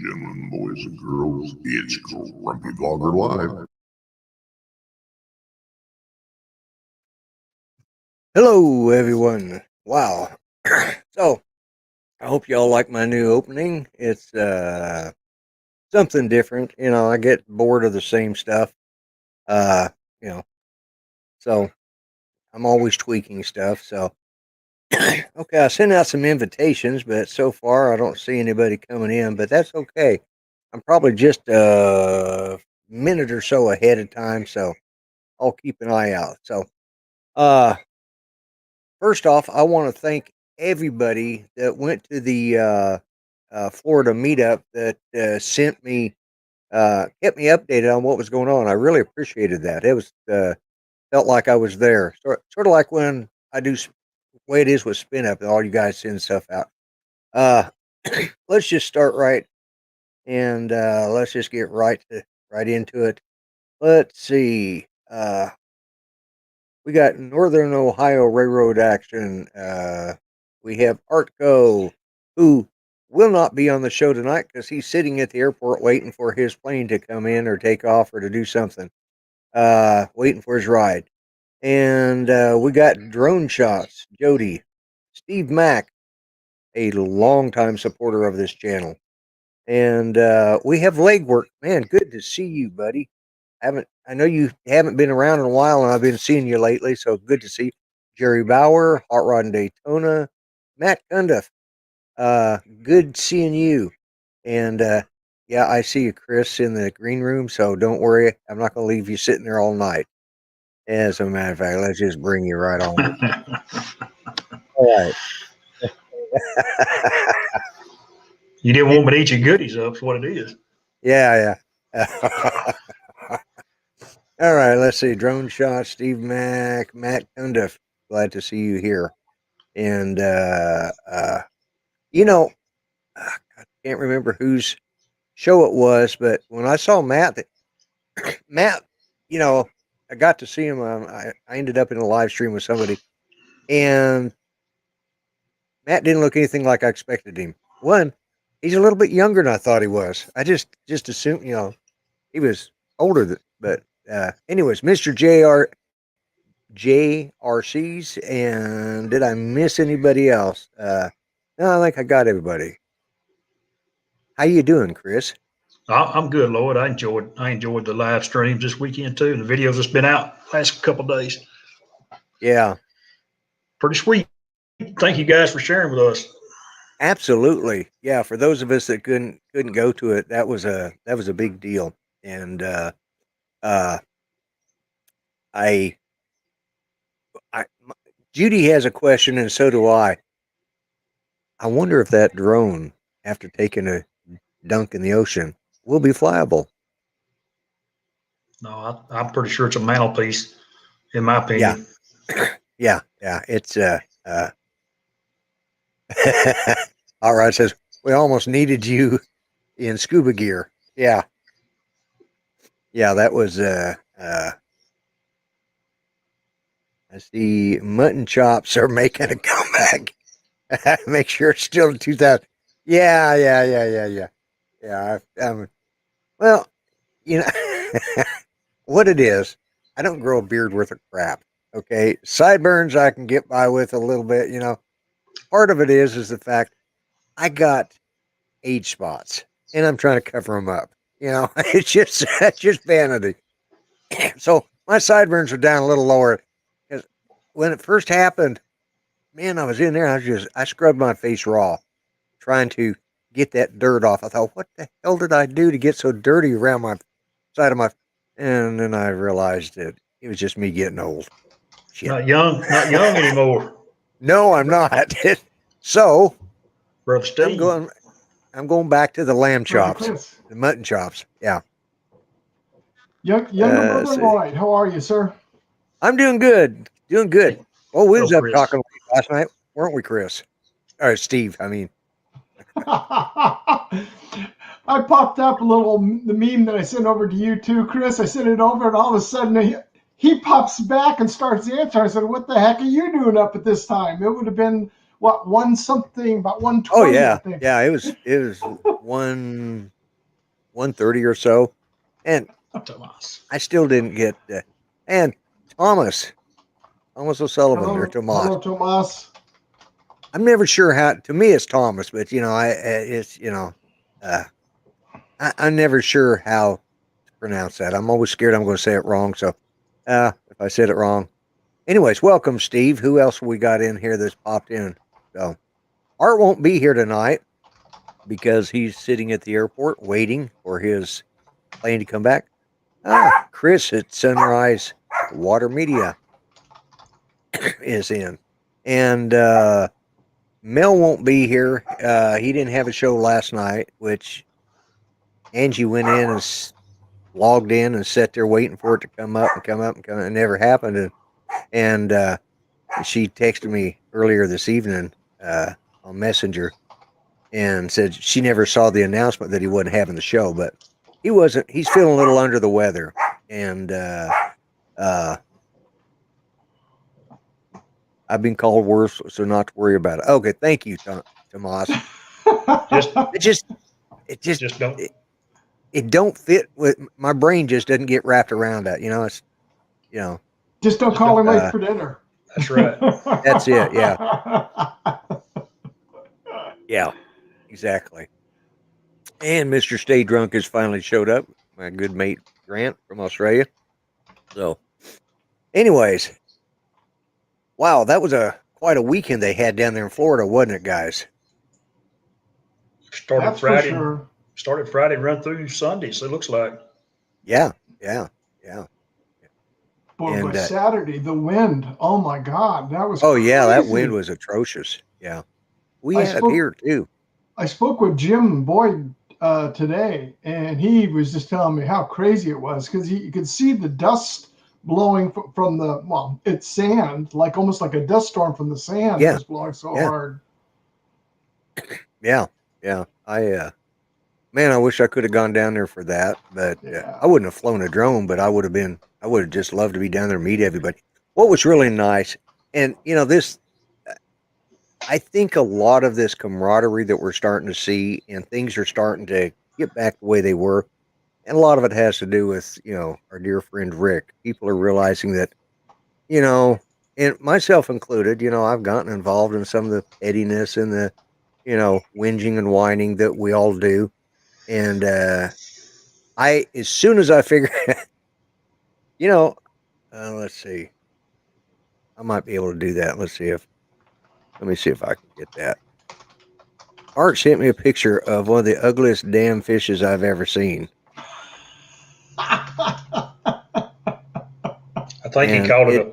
gentlemen, boys and girls, it's Grumpy Vlogger Live. Hello, everyone. Wow. So, I hope y'all like my new opening. It's something different. You know, I get bored of the same stuff. Uh, you know, so I'm always tweaking stuff. So, okay, I sent out some invitations, but so far I don't see anybody coming in, but that's okay. I'm probably just a minute or so ahead of time, so I'll keep an eye out. So, uh, first off, I want to thank everybody that went to the Florida meetup that sent me, kept me updated on what was going on. I really appreciated that. It was felt like I was there, sort of like when I do way it is with Spin Up. All you guys send stuff out. Uh, let's just start right, and let's just get right into it. Let's see. We got Northern Ohio Railroad action. We have Artco, who will not be on the show tonight because he's sitting at the airport waiting for his plane to come in or take off or to do something. Waiting for his ride. And we got Drone Shots, Jody, Steve Mack, a longtime supporter of this channel. And we have Legwork. Man, good to see you, buddy. I know you haven't been around in a while, and I've been seeing you lately, so good to see Jerry Bauer, Hot Rod and Daytona, Matt Cundiff. Good seeing you. And yeah, I see you, Chris, in the green room, so don't worry. I'm not going to leave you sitting there all night. As a matter of fact, let's just bring you right on. All right. You didn't want me to eat your goodies up, is what it is. Yeah. All right, let's see. Drone Shot, Steve Mack, Matt Cundiff. Glad to see you here. And, you know, I can't remember whose show it was, but when I saw Matt, you know, I got to see him. I ended up in a live stream with somebody, and Matt didn't look anything like I expected him. One, he's a little bit younger than I thought he was. I just assumed, you know, he was older. But anyways, Mr. JRCs, and did I miss anybody else? No, I think I got everybody. How you doing, Chris? I'm good, Lloyd. I enjoyed the live streams this weekend too, and the videos that's been out last couple of days. Yeah, Pretty sweet. Thank you guys for sharing with us. absolutely. Yeah, for those of us that couldn't go to it, that was a big deal. And I, Judy has a question, and so do I. I wonder if that drone, after taking a dunk in the ocean, will be flyable. No, I'm pretty sure it's a mantelpiece, in my opinion. Yeah. It's all right. Says we almost needed you in scuba gear. Yeah. That was I see mutton chops are making a comeback. Make sure it's still in 2000. Yeah. Well, you know what it is. I don't grow a beard worth of crap. Okay, sideburns I can get by with a little bit. You know, part of it is the fact I got age spots, and I'm trying to cover them up. You know, it's just vanity. So my sideburns are down a little lower because when it first happened, man, I was in there. I scrubbed my face raw, trying to get that dirt off. I thought, what the hell did I do to get so dirty around my side of my? And then I realized that it was just me getting old. Shit. Not young anymore. No, I'm not. So, Brother Steve. I'm going back to the lamb chops, the mutton chops. Yeah. Younger brother Lloyd, how are you, sir? I'm doing good. Well, we was up Chris. talking last night, weren't we, Chris? Or Steve, I mean. I popped up the meme that I sent over to you too, Chris. I sent it over, and all of a sudden he pops back and starts answering. I said, "What the heck are you doing up at this time?" It would have been what, about 1:20. Oh yeah, yeah. It was 1. 1:30 or so, and Tomas. I still didn't get. And Thomas O'Sullivan or Tomas. Hello, Tomas. I'm never sure how. To me, it's Thomas, but it's I'm never sure how to pronounce that. I'm always scared I'm going to say it wrong. So, if I said it wrong, anyways, welcome, Steve. Who else we got in here that's popped in? So, Art won't be here tonight because he's sitting at the airport waiting for his plane to come back. Chris at Sunrise Water Media is in, and Mel won't be here. He didn't have a show last night, which Angie went in and logged in and sat there waiting for it to come up and come up and come up. It never happened. And she texted me earlier this evening on Messenger and said she never saw the announcement that he wasn't having the show, but he wasn't. He's feeling a little under the weather. And I've been called worse, so not to worry about it. Okay, thank you, Tomas. Just don't. It don't fit with my brain. Just doesn't get wrapped around that. It's Just don't call him late for dinner. That's right. That's it. Yeah. Yeah. Exactly. And Mr. Stay Drunk has finally showed up. My good mate Grant from Australia. So, anyways, wow, that was quite a weekend they had down there in Florida, wasn't it, guys? Started That's Friday. for sure. Started Friday, run through Sunday. So it looks like. Yeah. Boy, And, Saturday, the wind. Oh my God, that was. Oh yeah, that crazy. wind was atrocious. Yeah, we I had spoke- it here too. I spoke with Jim Boyd today, and he was just telling me how crazy it was because you could see the dust blowing from it's sand, like almost like a dust storm from the sand. Yeah. It was blowing so Yeah. hard. Yeah. Man, I wish I could have gone down there for that, but Yeah. I wouldn't have flown a drone, but I would have just loved to be down there and meet everybody. What was really nice, and this, I think a lot of this camaraderie that we're starting to see, and things are starting to get back the way they were, and a lot of it has to do with our dear friend Rick. People are realizing that, and myself included, I've gotten involved in some of the pettiness and the whinging and whining that we all do. And as soon as I figure, let's see, I might be able to do that. Let me see if I can get that. Art sent me a picture of one of the ugliest damn fishes I've ever seen. I think he called it a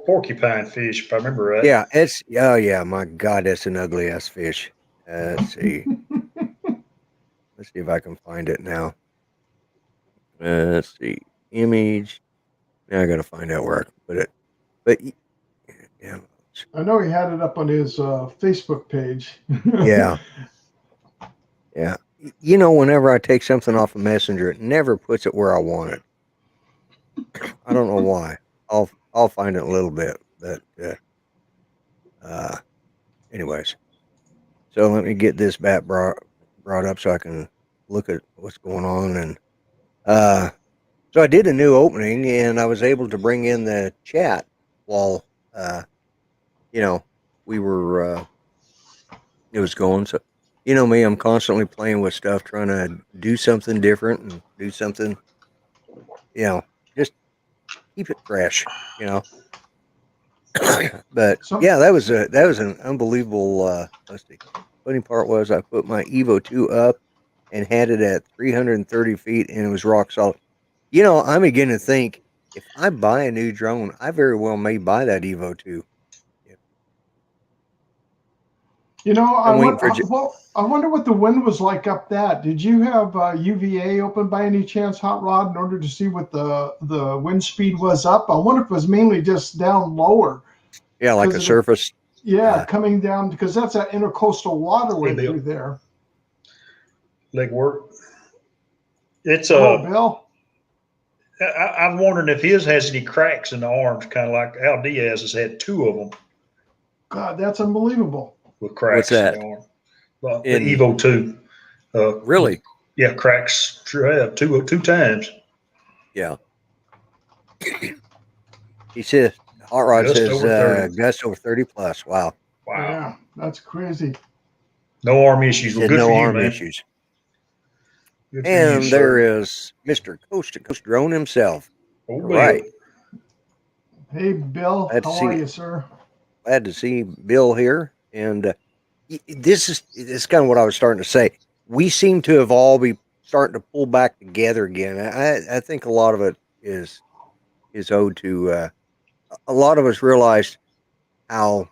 porcupine fish, if I remember right. Yeah, my God, that's an ugly ass fish. Let's see. Let's see if I can find it now. Let's see. Image. Now I got to find out where I can put it. But yeah. I know he had it up on his Facebook page. Yeah. Yeah. Whenever I take something off a messenger, it never puts it where I want it. I don't know why. I'll find it in a little bit. But anyways. So let me get this back brought up so I can look at what's going on. And so I did a new opening, and I was able to bring in the chat while we were it was going. So me, I'm constantly playing with stuff, trying to do something different and do something, just keep it fresh, But yeah, that was an unbelievable. Let's see. Funny part was I put my Evo 2 up and had it at 330 feet, and it was rock solid. I'm beginning to think if I buy a new drone, I very well may buy that Evo 2. I wonder what the wind was like up that. Did you have UVA open by any chance, Hot Rod, in order to see what the wind speed was up? I wonder if it was mainly just down lower. Yeah, like a surface. Coming down, because that's that intercoastal waterway through there. Leg work. It's Bill. I'm wondering if his has any cracks in the arms, kind of like Al Diaz has had 2 of them. God, that's unbelievable. With cracks What's that? in the arm. Well, the Evo 2. Really? Yeah, cracks sure have two times. Yeah. He says, Hot Rod Gust says, over 30. gust over 30 plus. Wow. Wow. Yeah, that's crazy. No arm He issues. Well, said good no for you, arm man. issues. Good for you, And sir. there is Mr. Coast to Coast Drone himself. Oh, All Bill. right. Hey, Bill, Glad to how see are you. you, sir? Glad to see Bill here. And this is kind of what I was starting to say. We seem to have all be starting to pull back together again. I think a lot of it is owed to a lot of us realized how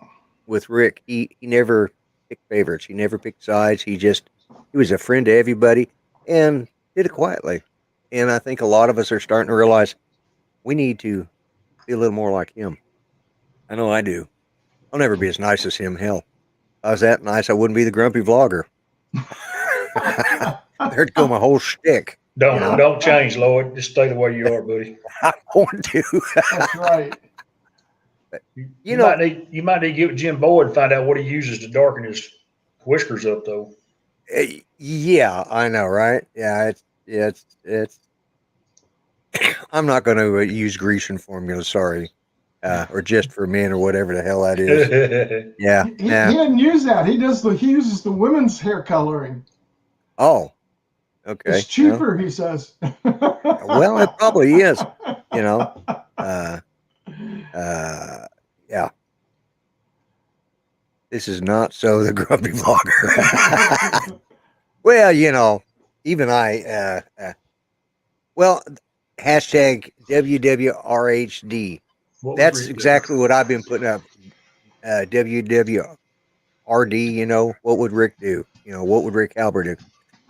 with Rick he never picked favorites. He never picked sides. He was a friend to everybody and did it quietly. And I think a lot of us are starting to realize we need to be a little more like him. I know I do. I'll never be as nice as him. Hell, if I was that nice, I wouldn't be the grumpy vlogger. There'd go my whole shtick. Don't change, Lloyd. Just stay the way you are, buddy. I want to. That's right. You might need to get with Jim Boyd and find out what he uses to darken his whiskers up, though. Yeah, I know, right? Yeah, it's. I'm not going to use Grecian formula. Sorry, or just for men or whatever the hell that is. Yeah, He didn't use that. He uses the women's hair coloring. Oh, okay. It's cheaper, he says. Well, it probably is. Yeah. This is not so the grumpy vlogger. Well, even I. Well, hashtag WWRHD. That's exactly what I've been putting up. WWRD. What would Rick do? What would Rick Halber do?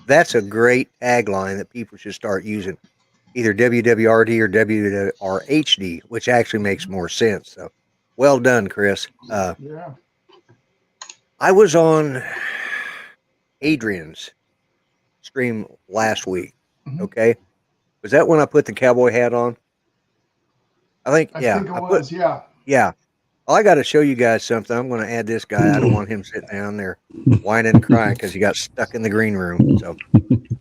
That's a great tagline that people should start using. Either WWRD or WWRHD, which actually makes more sense. So, well done, Chris. Yeah. I was on Adrian's stream last week. Okay, was that when I put the cowboy hat on? I think it was. Yeah. Yeah. Well, I got to show you guys something. I'm going to add this guy. I don't want him sitting down there whining and crying because he got stuck in the green room. So,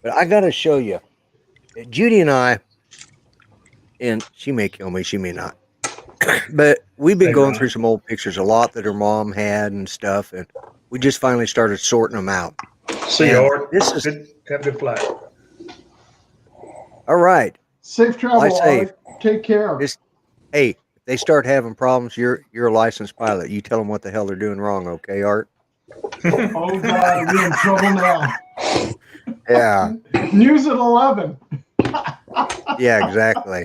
but I got to show you. Judy and I, and she may kill me, she may not. But we've been going through some old pictures, a lot that her mom had and stuff, and we just finally started sorting them out. See you, Art. This is have a good flight. All right. Safe travel, Art. Take care. Hey, if they start having problems, you're a licensed pilot. You tell them what the hell they're doing wrong, okay, Art? Oh God, we're in trouble now. Yeah. News at 11. Yeah, exactly.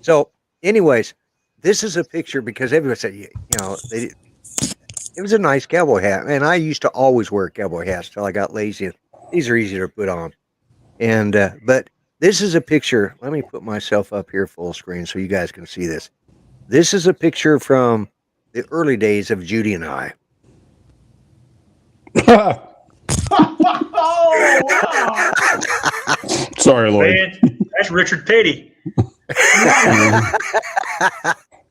So, anyways, this is a picture because everyone said, it was a nice cowboy hat. And I used to always wear cowboy hats till I got lazy. These are easy to put on. And, but this is a picture. Let me put myself up here full screen so you guys can see this. This is a picture from the early days of Judy and I. Oh, wow. Sorry, Lloyd. Man, that's Richard Petty.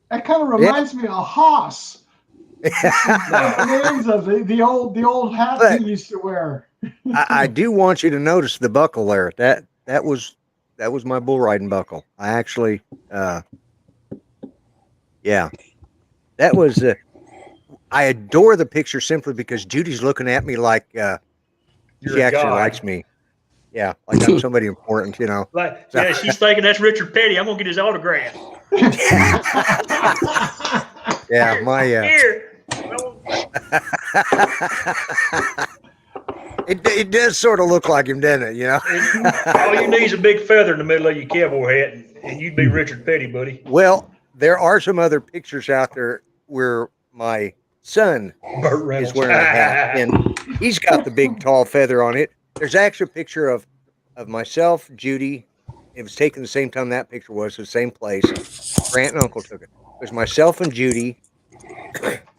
That kind of reminds me of Haas. The old hat he used to wear. I do want you to notice the buckle there. That was my bull riding buckle. I actually, yeah, that was. I adore the picture simply because Judy's looking at me like she actually likes me. Yeah, like I'm somebody important, Like, so. Yeah, she's thinking that's Richard Petty. I'm gonna get his autograph. Yeah, my here. It does sort of look like him, doesn't it? All you need is a big feather in the middle of your cowboy hat, and you'd be Richard Petty, buddy. Well, there are some other pictures out there where my son is wearing a hat, and he's got the big tall feather on it. There's actually a picture of myself, Judy. It was taken the same time that picture was, the same place. Grant and Uncle took it. It was myself and Judy,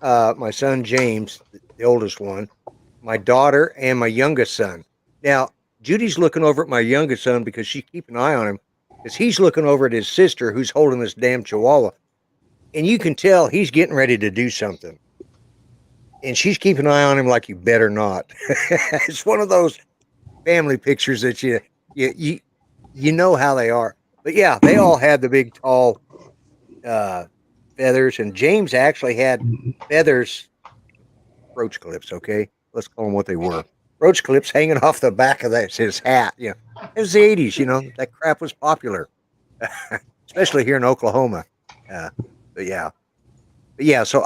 my son James, the oldest one, my daughter, and my youngest son. Now, Judy's looking over at my youngest son because she's keeping an eye on him, because he's looking over at his sister who's holding this damn chihuahua. And you can tell he's getting ready to do something. And she's keeping an eye on him like you better not. It's one of those family pictures that you know how they are. But yeah, they all had the big tall feathers, and James actually had feathers, roach clips. Okay, let's call them what they were. Roach clips hanging off the back of his hat. You know, it was the '80s. You know, that crap was popular, especially here in Oklahoma. But yeah. So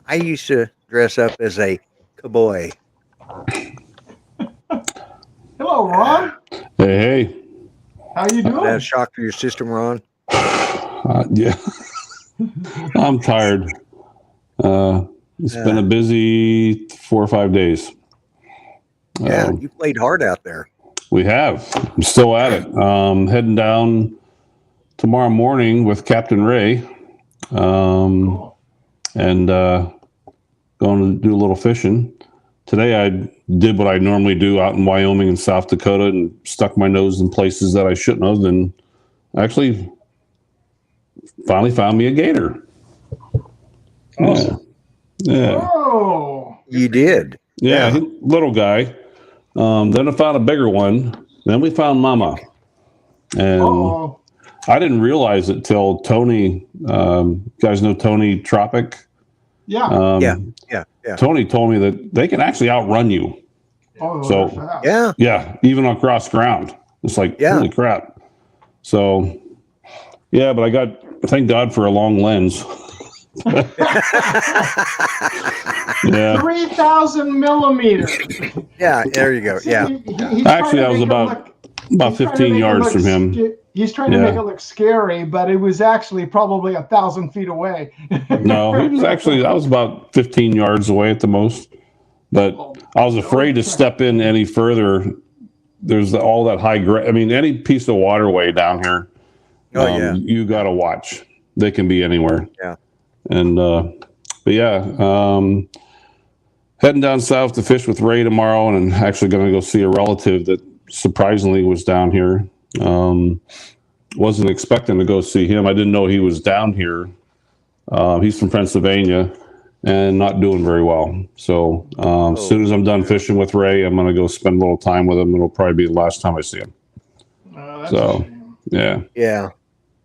I used to dress up as a cowboy. Hello, Ron. Hey. How you doing? That a shock to your system, Ron? Yeah. I'm tired. It's been a busy 4 or 5 days. Yeah, you played hard out there. We have. I'm still at it. Heading down tomorrow morning with Captain Ray. Cool. And going to do a little fishing. Today I did what I normally do out in Wyoming and South Dakota and stuck my nose in places that I shouldn't have, and actually finally found me a gator. Awesome. Yeah. Oh, You did. Yeah, little guy. Then I found a bigger one. Then we found Mama. And I didn't realize it till Tony, you guys know Tony Tropic? yeah. Yeah. Tony told me that they can actually outrun you. Oh, So, they're fast. Yeah, even across ground. It's like, holy crap. So, yeah, but thank God for a long lens. Yeah. 3,000 millimeters. Yeah, there you go. Yeah. Actually, I was about 15 yards from him. He's trying to make it look scary, but it was actually probably 1,000 feet away. No, I was about 15 yards away at the most. But I was afraid to step in any further. There's all that high grade. I mean, any piece of waterway down here, you got to watch. They can be anywhere. Yeah. And, but yeah, heading down south to fish with Ray tomorrow, and I'm actually going to go see a relative that surprisingly was down here. Wasn't expecting to go see him. I didn't know he was down here. He's from Pennsylvania and not doing very well. So as soon as I'm done fishing with Ray, I'm going to go spend a little time with him. It'll probably be the last time I see him. So, yeah. Yeah.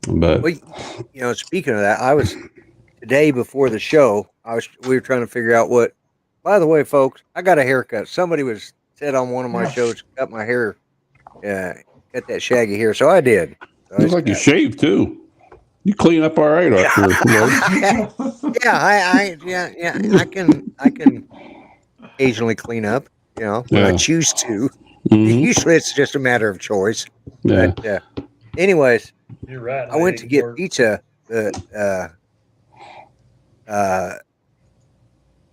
But well, speaking of that, I was today before the show. We were trying to figure out what. By the way, folks, I got a haircut. Somebody said on one of my shows, cut my hair, cut that shaggy hair. So I did. So looks like you shaved too. You clean up all right after. I can occasionally clean up. When I choose to. Mm-hmm. Usually, it's just a matter of choice. Yeah. But, anyways, You're right. I went to get pizza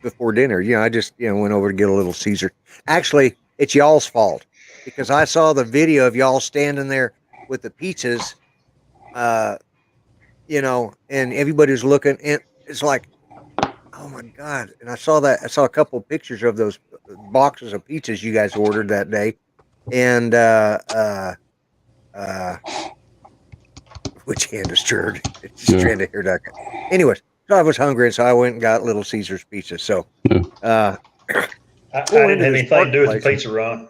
before dinner. I just went over to get a little Caesar. Actually, it's y'all's fault because I saw the video of y'all standing there with the pizzas, and everybody was looking, and it's like, oh my God. And I saw a couple of pictures of those boxes of pizzas you guys ordered that day. And, which hand is stirred? It's just trying to hear that. Anyways, so I was hungry, so I went and got Little Caesar's pizza. So, I didn't have anything to do with the pizza, Ron.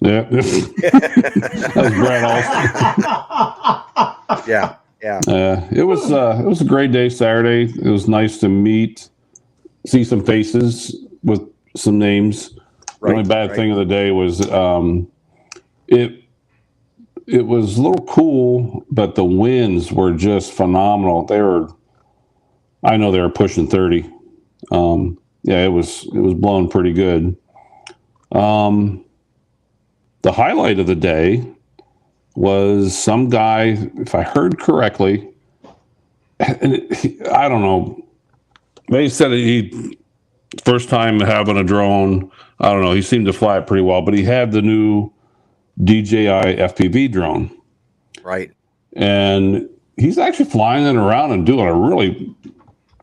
Yeah. That was Brad Austin. Yeah. It was a great day Saturday. It was nice to see some faces with some names. The only bad thing of the day was it was a little cool, but the winds were just phenomenal. I know they were pushing 30. It was blowing pretty good. The highlight of the day was some guy, if I heard correctly, and I don't know, they said he first time having a drone. I don't know. He seemed to fly it pretty well, but he had the new DJI FPV drone. Right. And he's actually flying it around and doing a really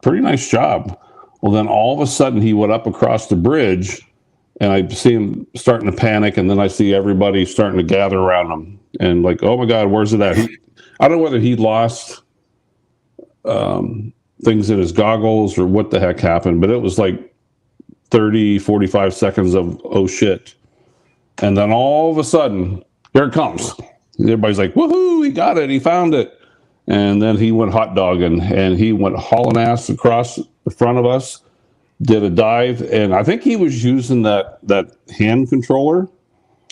pretty nice job. Well, then all of a sudden he went up across the bridge and I see him starting to panic. And then I see everybody starting to gather around him and like, oh my God, where's it at? I don't know whether he lost things in his goggles or what the heck happened, but it was like 30, 45 seconds of, oh shit. And then all of a sudden, here it comes. Everybody's like, woohoo, he got it, he found it. And then he went hot dogging, and he went hauling ass across the front of us, did a dive, and I think he was using that hand controller.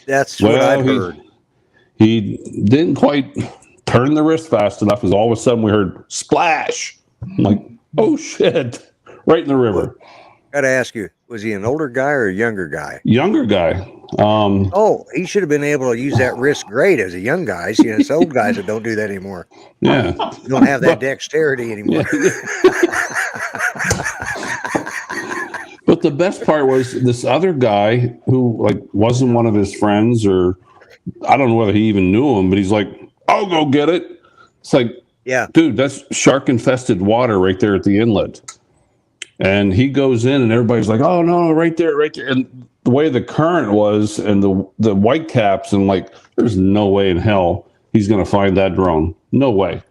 That's what I've heard. He didn't quite turn the wrist fast enough, as all of a sudden we heard splash. I'm like, oh shit, right in the river. Gotta ask you, was he an older guy or a younger guy? Younger guy. He should have been able to use that wrist great as a young guy. You know, it's old guys that don't do that anymore. Yeah. You don't have that dexterity anymore. Yeah. But the best part was this other guy who like wasn't one of his friends, or I don't know whether he even knew him, but he's like, I'll go get it. It's like, yeah, dude, that's shark infested water right there at the inlet. And he goes in and everybody's like, oh no, right there. And the way the current was and the white caps, and like, there's no way in hell he's going to find that drone. No way.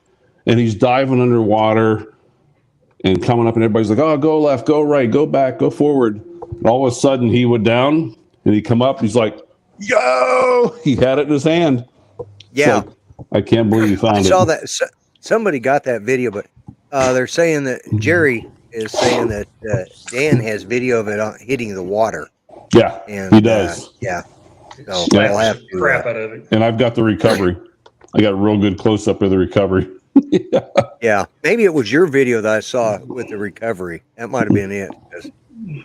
And he's diving underwater and coming up, and everybody's like, oh, go left, go right, go back, go forward. And all of a sudden he went down and he come up. He's like, yo, he had it in his hand. Yeah. Like, I can't believe he found it. I saw that. Somebody got that video, but they're saying that Jerry is saying that Dan has video of it hitting the water. Yeah, and he does. Yeah. So I'll have to crap out of it. And I've got the recovery. I got a real good close up of the recovery. Yeah, maybe it was your video that I saw with the recovery. That might have been it.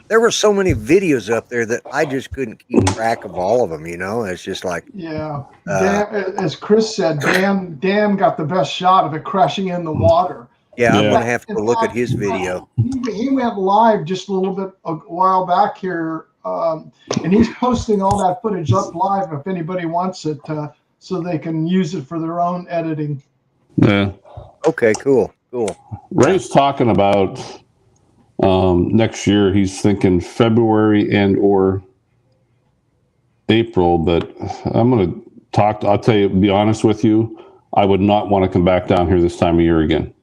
There were so many videos up there that I just couldn't keep track of all of them. You know, it's just like, yeah. Dan, as Chris said, Dan got the best shot of it crashing in the water. Yeah, I'm gonna have to look at his video. He went live just a little bit a while back here, and he's posting all that footage up live if anybody wants it, so they can use it for their own editing. Yeah. Okay, cool. Ray's talking about next year. He's thinking February and or April, but I'm going to talk. I'll tell you, be honest with you, I would not want to come back down here this time of year again.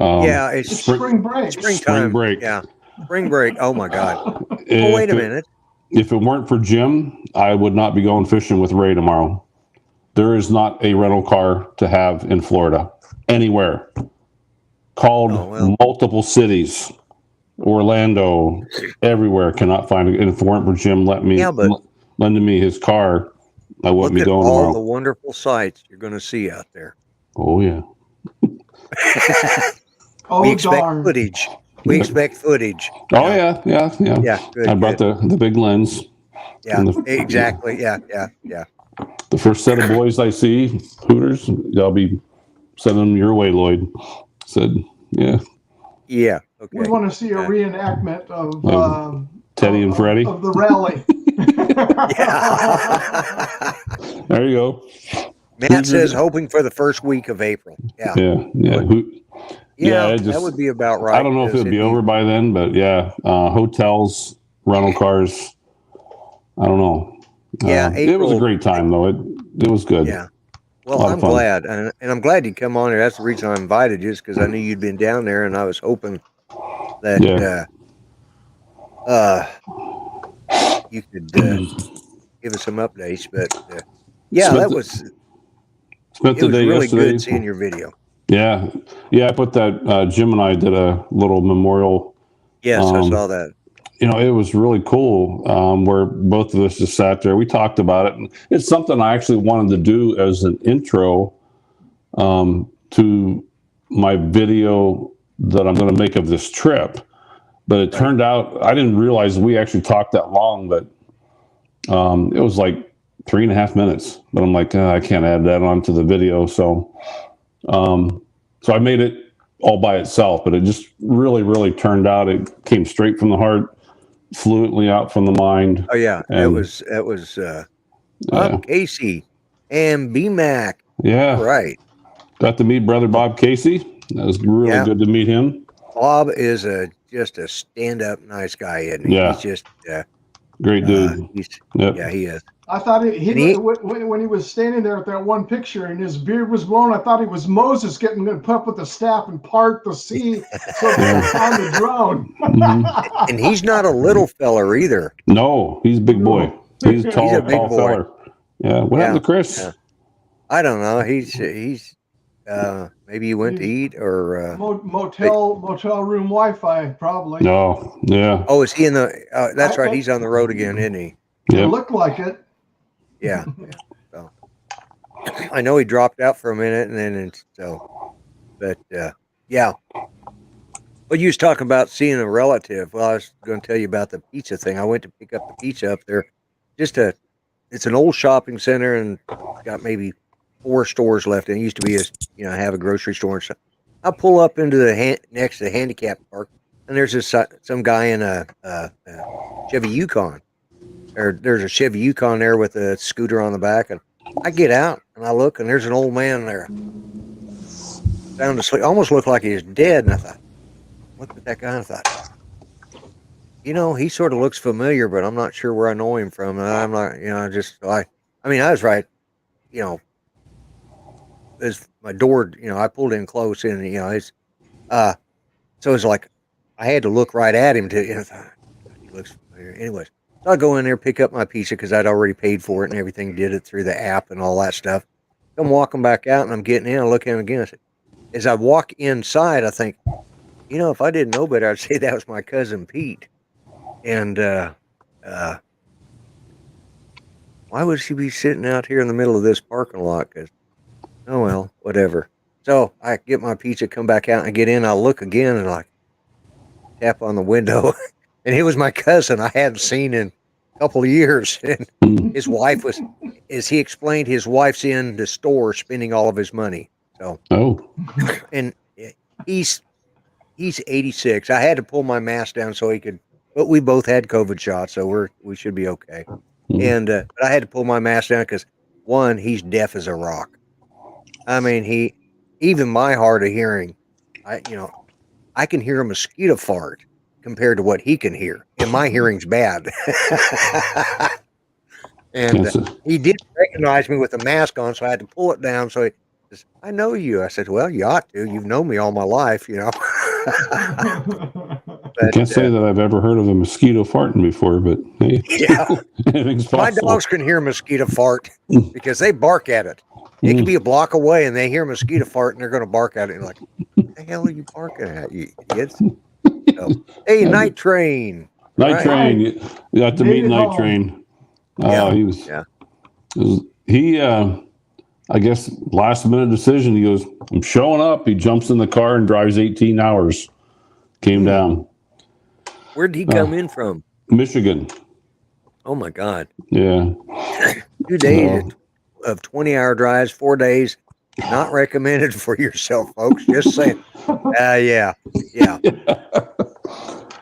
Yeah, it's spring break. Spring break. Yeah, spring break. Oh my God. Oh, wait a minute. If it weren't for Jim, I would not be going fishing with Ray tomorrow. There is not a rental car to have in Florida anywhere. Called multiple cities, Orlando, everywhere. Cannot find it. And if it weren't for Jim lending me his car, I wouldn't be going tomorrow. All the wonderful sights you're going to see out there. Oh yeah. We expect footage. Oh yeah. Good, I brought the big lens. Yeah, exactly. Yeah. The first set of boys I see, Hooters, I'll be sending them your way, Lloyd. Said, yeah. Yeah. Okay. We want to see a reenactment of Teddy and Freddie of the rally. Yeah. There you go. Matt says hoping for the first week of April. Yeah. That would be about right. I don't know if it'll be over by then, but yeah, hotels, rental cars. I don't know. Yeah, it was a great time though. It was good. Yeah. Well, I'm glad, and I'm glad you come on here. That's the reason I invited you, is because I knew you'd been down there, and I was hoping that you could give us some updates. But it was really good seeing your video. Yeah. I put that. Jim and I did a little memorial. Yes, I saw that. It was really cool where both of us just sat there. We talked about it. And it's something I actually wanted to do as an intro to my video that I'm going to make of this trip. But it turned out, I didn't realize we actually talked that long, but it was like 3.5 minutes. But I'm like, I can't add that onto the video. So I made it all by itself, but it just really, really turned out. It came straight from the heart. Fluently out from the mind. Oh yeah, it was Bob Casey and B-Mac. Yeah, right. Got to meet brother Bob Casey. That was really good to meet him. Bob is just a stand-up nice guy, isn't he? Yeah, he's just great dude. Yeah, he is. I thought when he was standing there with that one picture and his beard was blown, I thought he was Moses getting put up with the staff and part the sea so they could find the drone. And he's not a little feller either. No, he's a big boy. He's a tall feller. Yeah. What happened to Chris? I don't know. He's maybe he went to eat or motel room Wi-Fi probably. No, yeah. oh, is he in the? That's right. He's on the road again, isn't he? It Yep. looked like it. Yeah. So I know he dropped out for a minute, and then but yeah. Well, you was talking about seeing a relative. Well, I was going to tell you about the pizza thing. I went to pick up the pizza up there. It's an old shopping center, and it's got maybe 4 stores left. And it used to be have a grocery store and stuff. I pull up into the next to the handicap park, and there's some guy in a Chevy Yukon. There's a Chevy Yukon there with a scooter on the back, and I get out and I look, and there's an old man there, sound asleep, almost looked like he was dead. And I thought, looked at that guy and I thought, he sort of looks familiar, but I'm not sure where I know him from. And I'm not, I was right, as my door, I pulled in close, and so it's like I had to look right at him to, thought, he looks familiar. Anyways, so I go in there, pick up my pizza because I'd already paid for it and everything, did it through the app and all that stuff. I'm walking back out and I'm getting in. I look at him again. I said, as I walk inside, I think, if I didn't know better, I'd say that was my cousin Pete. And why would she be sitting out here in the middle of this parking lot? Because, oh well, whatever. So I get my pizza, come back out, and I get in. I look again and tap on the window, and it was my cousin I hadn't seen in a couple of years. And his wife was, as he explained, his wife's in the store spending all of his money. So, and he's 86. I had to pull my mask down so he could, but we both had COVID shots, so we should be okay. And but I had to pull my mask down because, one, he's deaf as a rock. I mean, even my hard of hearing, I can hear a mosquito fart compared to what he can hear, and my hearing's bad. And he did recognize me with the mask on, so I had to pull it down. So he says, I know you. I said, well, you ought to. You've known me all my life, But, I can't say that I've ever heard of a mosquito farting before, but hey, my dogs can hear mosquito fart because they bark at it. It can be a block away, and they hear mosquito fart, and they're going to bark at it. And like, what the hell are you barking at, you idiots? So, hey, Night Train. Night Train. You got to meet Night Train. He was. Yeah. He. I guess last minute decision. He goes, I'm showing up. He jumps in the car and drives 18 hours. Came down. Where did he come in from? Michigan. Oh my God. Yeah. 2 days of 20-hour drives, 4 days. Not recommended for yourself, folks. Just saying. Yeah.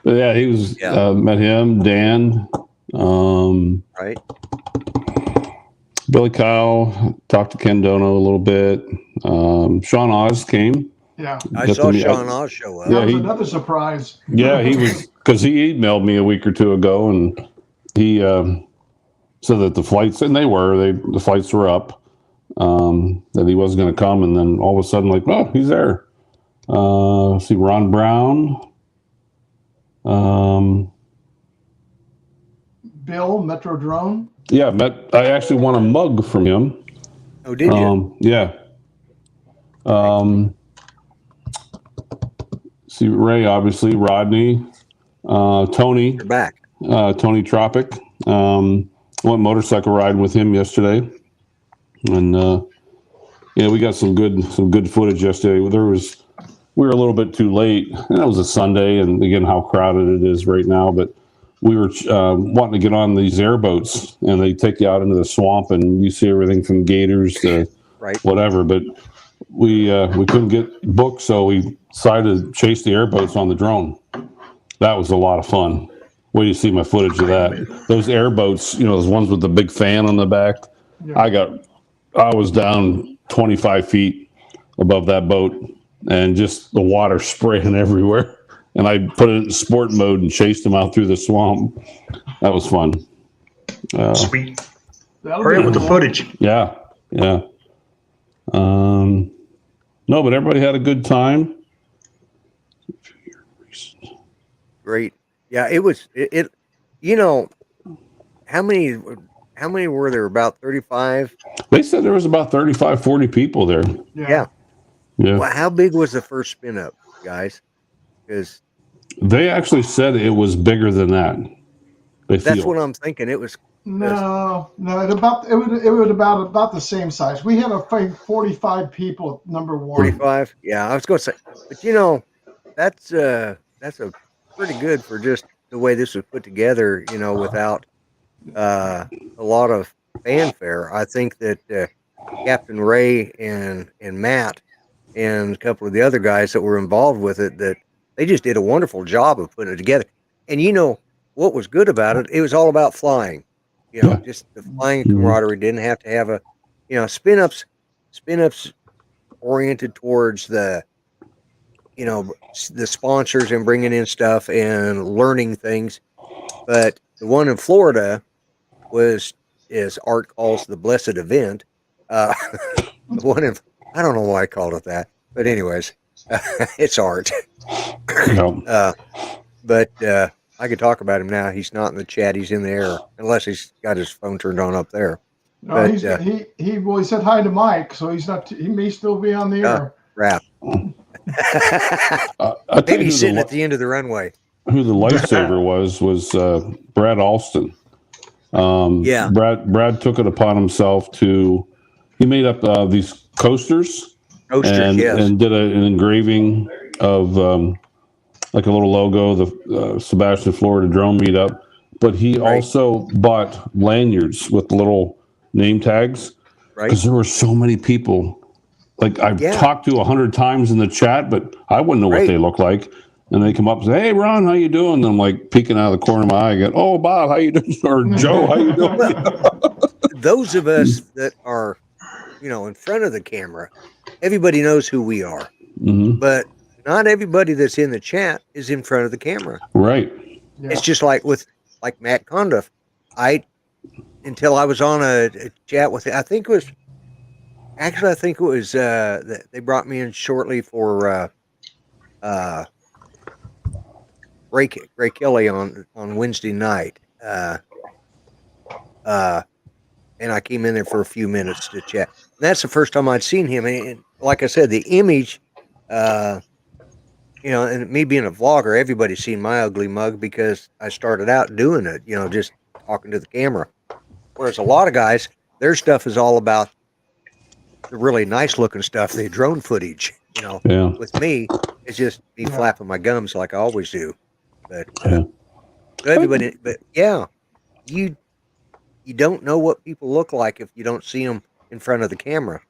Yeah, he was. Met him, Dan. Right. Billy Kyle, talked to Ken Dono a little bit. Sean Oz came. Yeah, I saw Sean Oz show up. That was another surprise. Yeah, he was, because he emailed me a week or two ago, and he said that the flights, and the flights were up, that he wasn't going to come, and then all of a sudden, he's there. See, Ron Brown. Bill, Metro Drone. Yeah, I actually won a mug from him. Oh, did you? Yeah. See, Ray, obviously, Rodney, Tony. You're back. Tony Tropic. Went motorcycle riding with him yesterday. And, we got some good footage yesterday. We were a little bit too late. And it was a Sunday, and again, how crowded it is right now, but we were wanting to get on these airboats, and they take you out into the swamp, and you see everything from gators to whatever. But we couldn't get booked, so we decided to chase the airboats on the drone. That was a lot of fun. Wait till you see my footage of that. Those airboats, those ones with the big fan on the back. Yeah. I was down 25 feet above that boat, and just the water spraying everywhere. And I put it in sport mode and chased them out through the swamp. That was fun. Sweet. Hurry up with the footage. Yeah. No, but everybody had a good time. Great. Yeah, it was. How many how many were there? About 35? They said there was about 35, 40 people there. Yeah. Yeah. Well, how big was the first spin up, guys? Because They actually said it was bigger than that. that's what I'm thinking. It was. No, it would about the same size. We had 45 people at number 1. 45. Yeah, I was going to say, but you know, that's a pretty good for just the way this was put together. You know, without a lot of fanfare. I think that Captain Ray and Matt and a couple of the other guys that were involved with it, that they just did a wonderful job of putting it together. And you know what was good about it? It was all about flying. You know, just the flying camaraderie. Didn't have to have spin ups oriented towards the sponsors and bringing in stuff and learning things. But the one in Florida as Art calls the blessed event. The one in, I don't know why I called it that, but anyways, it's Art. But I could talk about him now. He's not in the chat. He's in the air, unless he's got his phone turned on up there. No, but, he said hi to Mike, so he's not. He may still be on the air. Crap. Maybe he's sitting at the end of the runway. Who the lifesaver was Brad Alston. Brad took it upon himself to. He made up these coasters and did an engraving of like a little logo, the Sebastian, Florida drone meetup. But he also bought lanyards with little name tags because there were so many people. Like I've talked to 100 times in the chat, but I wouldn't know what they look like. And they come up and say, "Hey, Ron, how you doing?" And I'm like peeking out of the corner of my eye, going, "Oh, Bob, how you doing?" Or Joe, how you doing? Those of us that are, in front of the camera, everybody knows who we are. Mm-hmm. But not everybody that's in the chat is in front of the camera. Right. Yeah. It's just like Matt Conduff. Until I was on a chat with I think it was they brought me in shortly for Ray Kelly on Wednesday night. And I came in there for a few minutes to chat. And that's the first time I'd seen him. And like I said, the image, and me being a vlogger, everybody's seen my ugly mug because I started out doing it, just talking to the camera. Whereas a lot of guys, their stuff is all about the really nice looking stuff, the drone footage. With me, it's just me flapping my gums like I always do. But everybody, you don't know what people look like if you don't see them in front of the camera.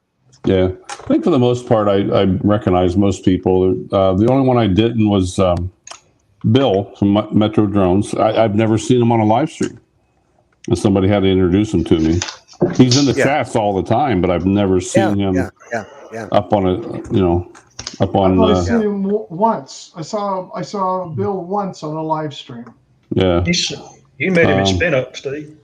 Yeah, I think for the most part, I recognize most people. The only one I didn't was Bill from Metro Drones. I've never seen him on a live stream. And somebody had to introduce him to me. He's in the chats all the time, but I've never seen him up on I've only seen him once. I saw Bill once on a live stream. Yeah. You met him at Spin Up, Steve.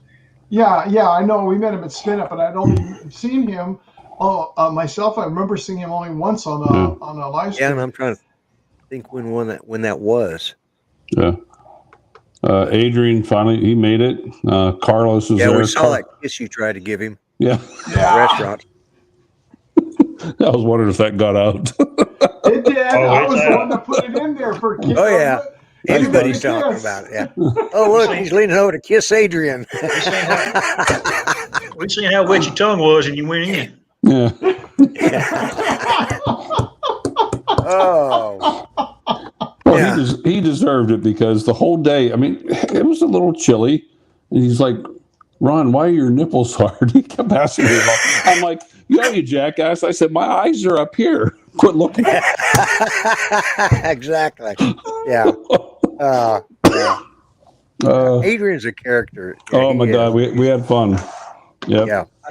Yeah, I know. We met him at Spin Up, but I'd only seen him myself. I remember seeing him only once on a live stream. Yeah, and I'm trying to think when that was. Yeah. Adrian finally he made it. Carlos was there. Yeah, we saw that kiss you tried to give him. Yeah. At the restaurant. I was wondering if that got out. It did. I was the one that put it in there for kids. Oh yeah. Everybody's talking about it. Yeah. Oh look, he's leaning over to kiss Adrian. We seen how wet your tongue was, and you went in. Yeah. Oh. Well, he deserved it because the whole day, I mean, it was a little chilly. And he's like, "Ron, why are your nipples hard?" He kept asking me about it. I'm like, you jackass. I said, "My eyes are up here. Quit looking." Exactly. Yeah. Adrian's a character. Oh my God, we had fun. Yep. Yeah. I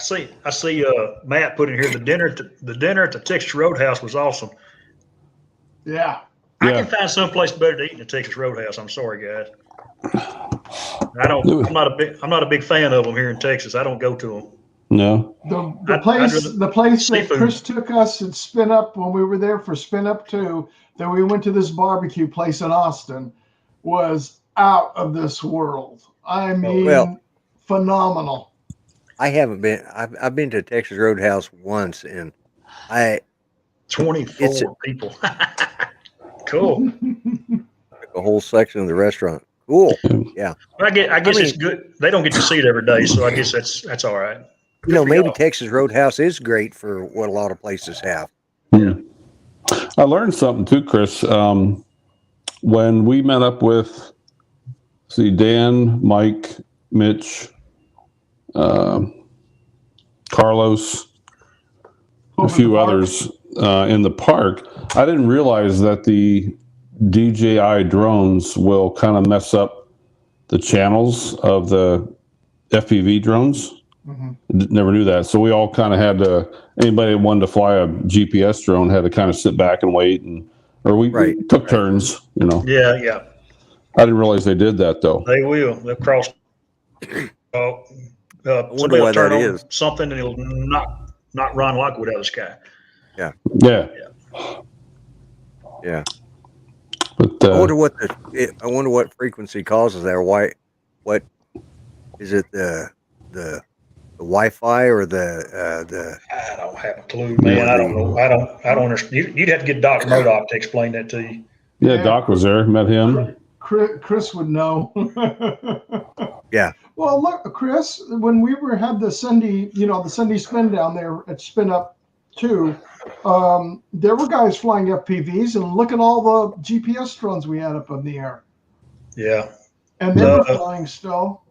see Matt put in here the dinner at the Texas Roadhouse was awesome. Yeah. I can find someplace better to eat than the Texas Roadhouse. I'm sorry, guys. I'm not a big fan of them here in Texas. I don't go to them. No. The place that Chris took us at Spin Up when we were there for Spin Up 2, that we went to this barbecue place in Austin, was out of this world. I mean, phenomenal. I haven't been. I've been to Texas Roadhouse once, and I 24 people. Cool. took a whole section of the restaurant. Cool. Yeah. I guess mean- it's good. They don't get to see it every day, so I guess that's all right. You know, for maybe y'all. Texas Roadhouse is great for what a lot of places have. Yeah. I learned something too, Chris. When we met up with, Dan, Mike, Mitch, Carlos, a few others in the park, I didn't realize that the DJI drones will kind of mess up the channels of the FPV drones. Never knew that. So we all kind of had to, anybody that wanted to fly a GPS drone had to kind of sit back and wait, or we took turns, you know. Yeah. I didn't realize they did that though. They will. They'll cross. wonder Somebody why will turn that on is. something and it'll not run lockwood out of the sky. Yeah. Yeah. But I wonder what frequency causes that. Or why? What is it? The Wi-Fi or the? I don't have a clue, man. I don't know. I don't understand. You'd have to get Doc Murdoch to explain that to you. Yeah, Doc was there. Met him. Chris would know. Yeah. Well, look, Chris, when we had the Sunday spin down there at Spin Up 2, there were guys flying FPVs, and look at all the GPS drones we had up in the air. Yeah. And they were flying still.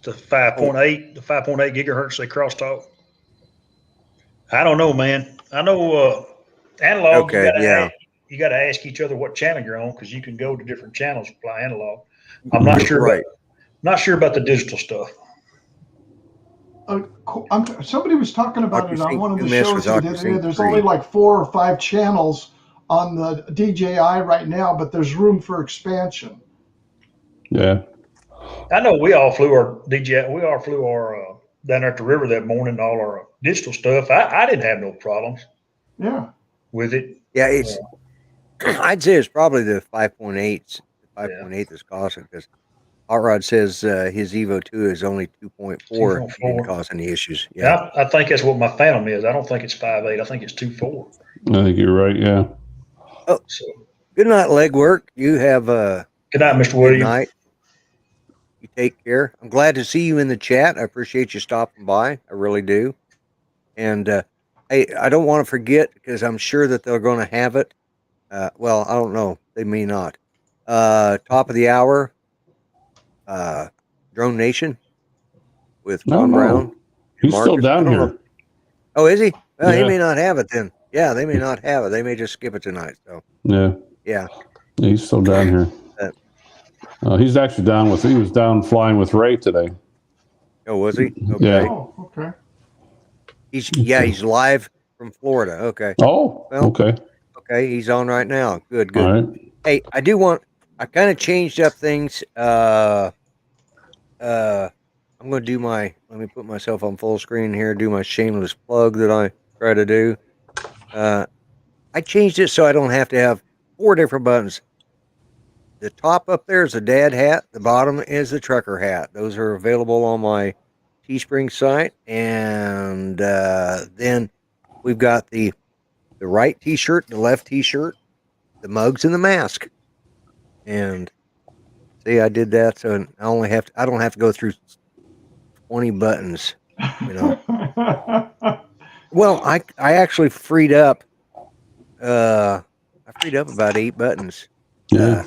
The 5.8 gigahertz they crosstalk. I don't know, man. I know analog. Okay, you got to ask each other what channel you're on because you can go to different channels to fly analog. I'm not sure. Right. Not sure about the digital stuff. Somebody was talking about it on one of the shows the other day. There's 3. only like 4 or 5 channels on the DJI right now, but there's room for expansion. Yeah. I know we all flew our DJI. We all flew our down there at the river that morning. All our digital stuff. I didn't have no problems. Yeah. With it. Yeah, it's. I'd say it's probably the 5.8. 5.8 that's causing because Hot Rod says his Evo 2 is only 2.4. Didn't cause any issues. Yeah. I think that's what my Phantom is. I don't think it's 5.8. I think it's 2.4. I think you're right. Yeah. Oh, so good night, Legwork. You have good night, Mr. Williams. Good night. You take care. I'm glad to see you in the chat. I appreciate you stopping by. I really do. And I don't want to forget because I'm sure that they're going to have it. Well, I don't know. They may not. Top of the hour. Drone Nation with Ron Brown. He's still down here. Know. Oh, is he? Well, Yeah. he may not have it then. Yeah, they may not have it. They may just skip it tonight. So yeah, he's still down here. He's actually he was down flying with Ray today. Oh, was he? Okay. Yeah. Oh, okay. He's live from Florida. Okay. Oh, well, okay. Okay, he's on right now. Good. All right. Hey, I kind of changed up things. I'm going to do let me put myself on full screen here, do my shameless plug that I try to do. I changed it so I don't have to have 4 different buttons. The top up there is a dad hat. The bottom is the trucker hat. Those are available on my Teespring site. And then we've got the right T-shirt, the left T-shirt, the mugs, and the mask. And see, I did that, so I don't have to go through 20 buttons. You know. Well, I actually freed up. I freed up about 8 buttons. Yeah.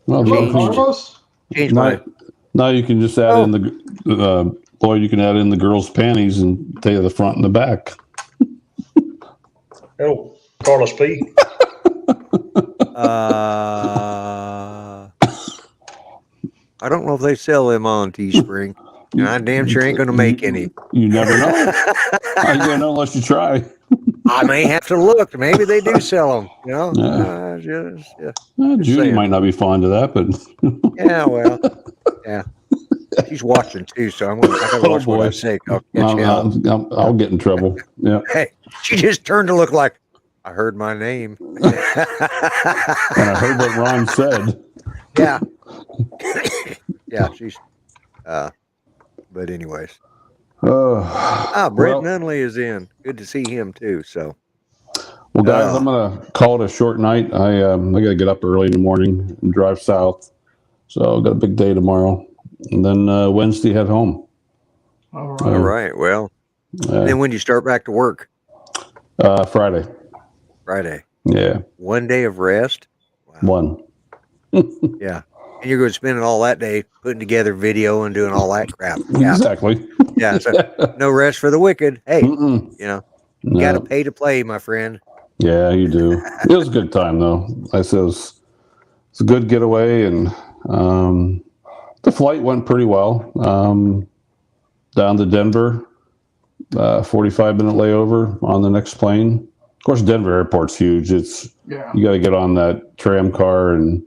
Well, now you can just add in the Lloyd. You can add in the girls' panties and take the front and the back. Oh, Carlos P. I don't know if they sell them on Teespring. And I damn sure ain't going to make any. You never know. How you gonna know unless you try? I may have to look. Maybe they do sell them. You know. Judy saying. might not be fond of that, but yeah, well, yeah. She's watching too, so I gotta watch what I say. I'll get in trouble. Yeah. Hey, she just turned to look like I heard my name, and I heard what Ron said. Yeah. Yeah, she's But anyways. Brent Nunley is in. Good to see him too. So, well, guys, I'm gonna call it a short night. I gotta get up early in the morning and drive south. So I've got a big day tomorrow, and then Wednesday head home. All right. All right. Well, then when do you start back to work? Friday. Friday. Yeah. 1 day of rest. Wow. One. Yeah. And you're going to spend all that day putting together video and doing all that crap. Yeah. Exactly. Yeah. So no rest for the wicked. Hey, you got to pay to play, my friend. Yeah, you do. It was a good time, though. I said it's a good getaway, and the flight went pretty well. Down to Denver, 45-minute layover on the next plane. Of course, Denver Airport's huge. You got to get on that tram car and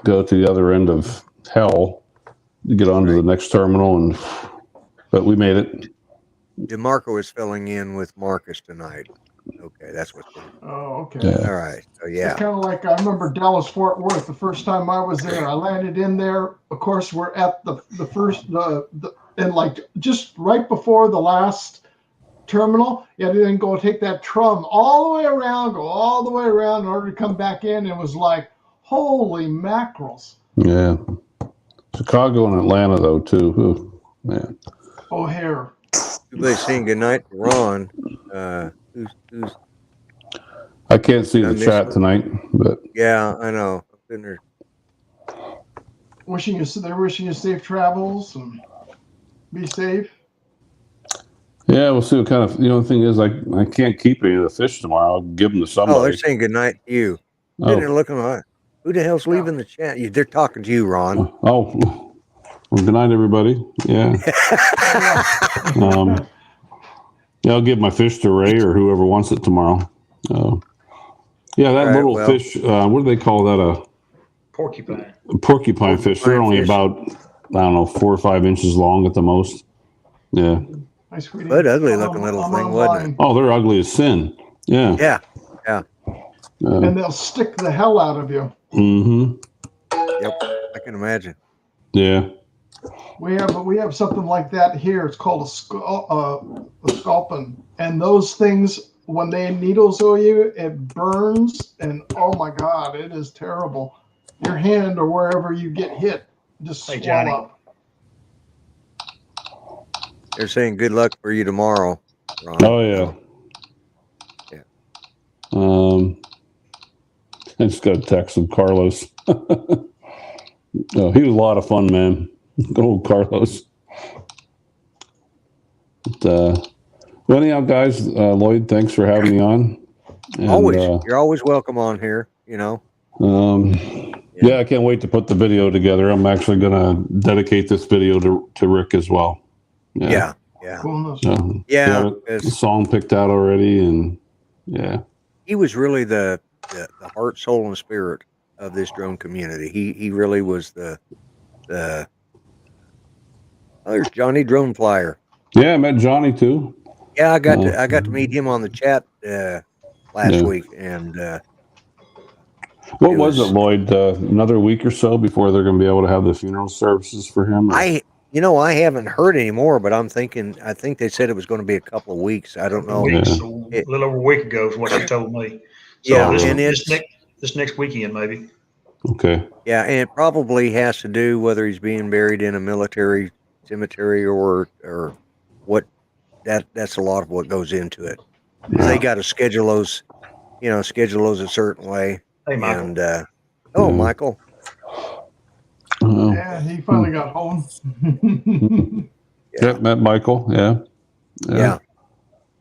go to the other end of hell to get onto the next terminal, but we made it. DeMarco is filling in with Marcus tonight. Okay, that's what's going on. Oh, okay. Yeah. All right. So yeah. It's kind of like I remember Dallas Fort Worth the first time I was there. I landed in there. Of course, we're at the first and like just right before the last terminal. You had to then go take that tram all the way around, go all the way around in order to come back in. It was like, holy mackerels. Yeah. Chicago and Atlanta, though, too. Ooh, man. O'Hare. Everybody's saying goodnight to Ron. Who's I can't see the chat tonight, but yeah, I know. They're wishing you safe travels and be safe. yeah, we'll see what kind of. The thing is, I can't keep any of the fish tomorrow. I'll give them to somebody. Oh, they're saying goodnight to you. They're looking like, who the hell's leaving the chat? They're talking to you, Ron. Oh, well, good night, everybody. Yeah. Yeah, I'll give my fish to Ray or whoever wants it tomorrow. Yeah, that little fish. What do they call that? Porcupine. A porcupine fish. They're only about, I don't know, 4 or 5 inches long at the most. Yeah. Nice, but ugly looking little thing, wasn't it? Oh, they're ugly as sin. Yeah. Yeah. Yeah. And they'll stick the hell out of you. Mm-hmm. Yep. I can imagine. Yeah. We have something like that here. It's called a sculpin, and those things, when they needles on you, it burns, and oh my God, it is terrible. Your hand or wherever you get hit, just swell up. They're saying good luck for you tomorrow, Ron. Oh yeah. Yeah. I just got a text from Carlos. Oh, he was a lot of fun, man. Good old Carlos. But, well, anyhow, guys, Lloyd, thanks for having me on. And, always, you're always welcome on here. Yeah, I can't wait to put the video together. I'm actually going to dedicate this video to Rick as well. Yeah. Cool. The song picked out already, and yeah, he was really the heart, soul, and spirit of this drone community. He really was the. Oh, there's Johnny Drone Flyer. Yeah, I met Johnny too. Yeah, I got to meet him on the chat last week, and what was it, Lloyd? Another week or so before they're going to be able to have the funeral services for him. I haven't heard any more, but I think they said it was going to be a couple of weeks. I don't know. A little over a week ago is what they told me. So yeah, this next weekend maybe. Okay. Yeah, and it probably has to do whether he's being buried in a military cemetery or what. That's a lot of what goes into it. Yeah. They got to schedule those a certain way. Hey, Michael. And Michael. Yeah, he finally got home. Yeah, met Michael. Yeah. Yeah.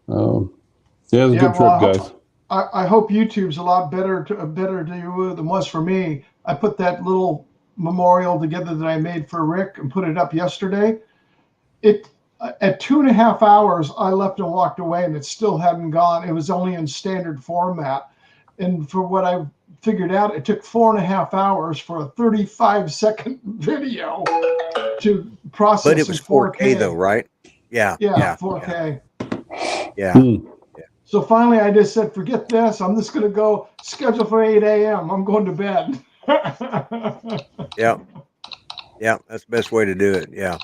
It was a good trip, guys. I hope YouTube's a lot better to you than was for me. I put that little memorial together that I made for Rick and put it up yesterday. At 2.5 hours, I left and walked away, and it still hadn't gone. It was only in standard format. And for what I figured out, it took 4.5 hours for a 35-second video to process. But it was 4K though, right? Yeah. Yeah, 4K. Yeah. So finally, I just said, forget this. I'm just going to go schedule for 8 a.m. I'm going to bed. Yeah. Yeah, that's the best way to do it. Yeah.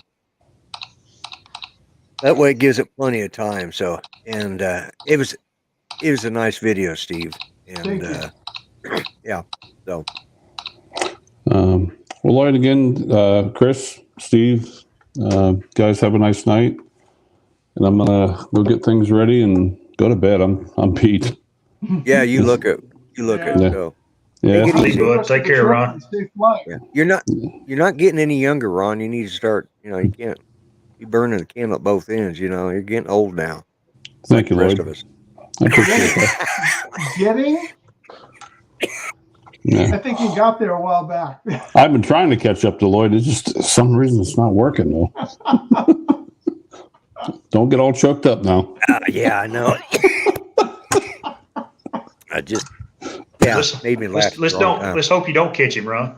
That way it gives it plenty of time. So, and it was a nice video, Steve. And Thank you. yeah, so Well, Lloyd, again, Chris, Steve, guys, have a nice night. And I'm gonna go get things ready and go to bed. I'm beat. yeah, you look it. Yeah. So Yeah. take it See, easy. bud. Take care, Ron. Safe flight. Yeah. You're not getting any younger, Ron. You need to start. You can't be burning the candle at both ends. You're getting old now. Thank like you, the rest Lloyd. of us. I appreciate that. Getting? Yeah. I think you got there a while back. I've been trying to catch up to Lloyd. It's just some reason it's not working though. Don't get all choked up now. Yeah, I know. Made me laugh. Let's hope you don't catch him, Ron.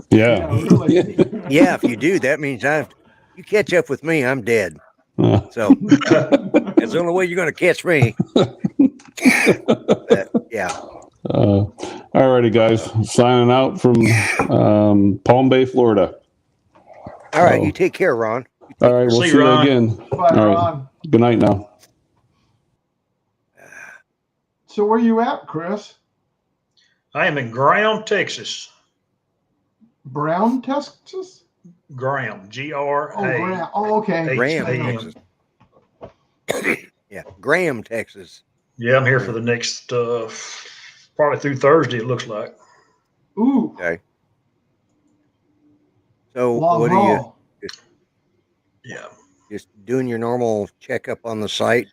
Yeah. Really. Yeah, if you do, that means you catch up with me, I'm dead. Uh, So that's the only way you're going to catch me. Yeah. All righty, guys. Signing out from Palm Bay, Florida. All right, you take care, Ron. All right, we'll See see you, you Ron. again. Bye, All right. Ron. Good night now. So where you at, Chris? I am in Graham, Texas. Brown, Texas? Graham, G-R-A. Oh, Graham. Oh, okay. Graham, H-A-M. Texas. Yeah, Graham, Texas. Yeah, I'm here for the next, probably through Thursday, it looks like. Ooh, Okay. So long what haul. Yeah. just doing your normal checkup on the site?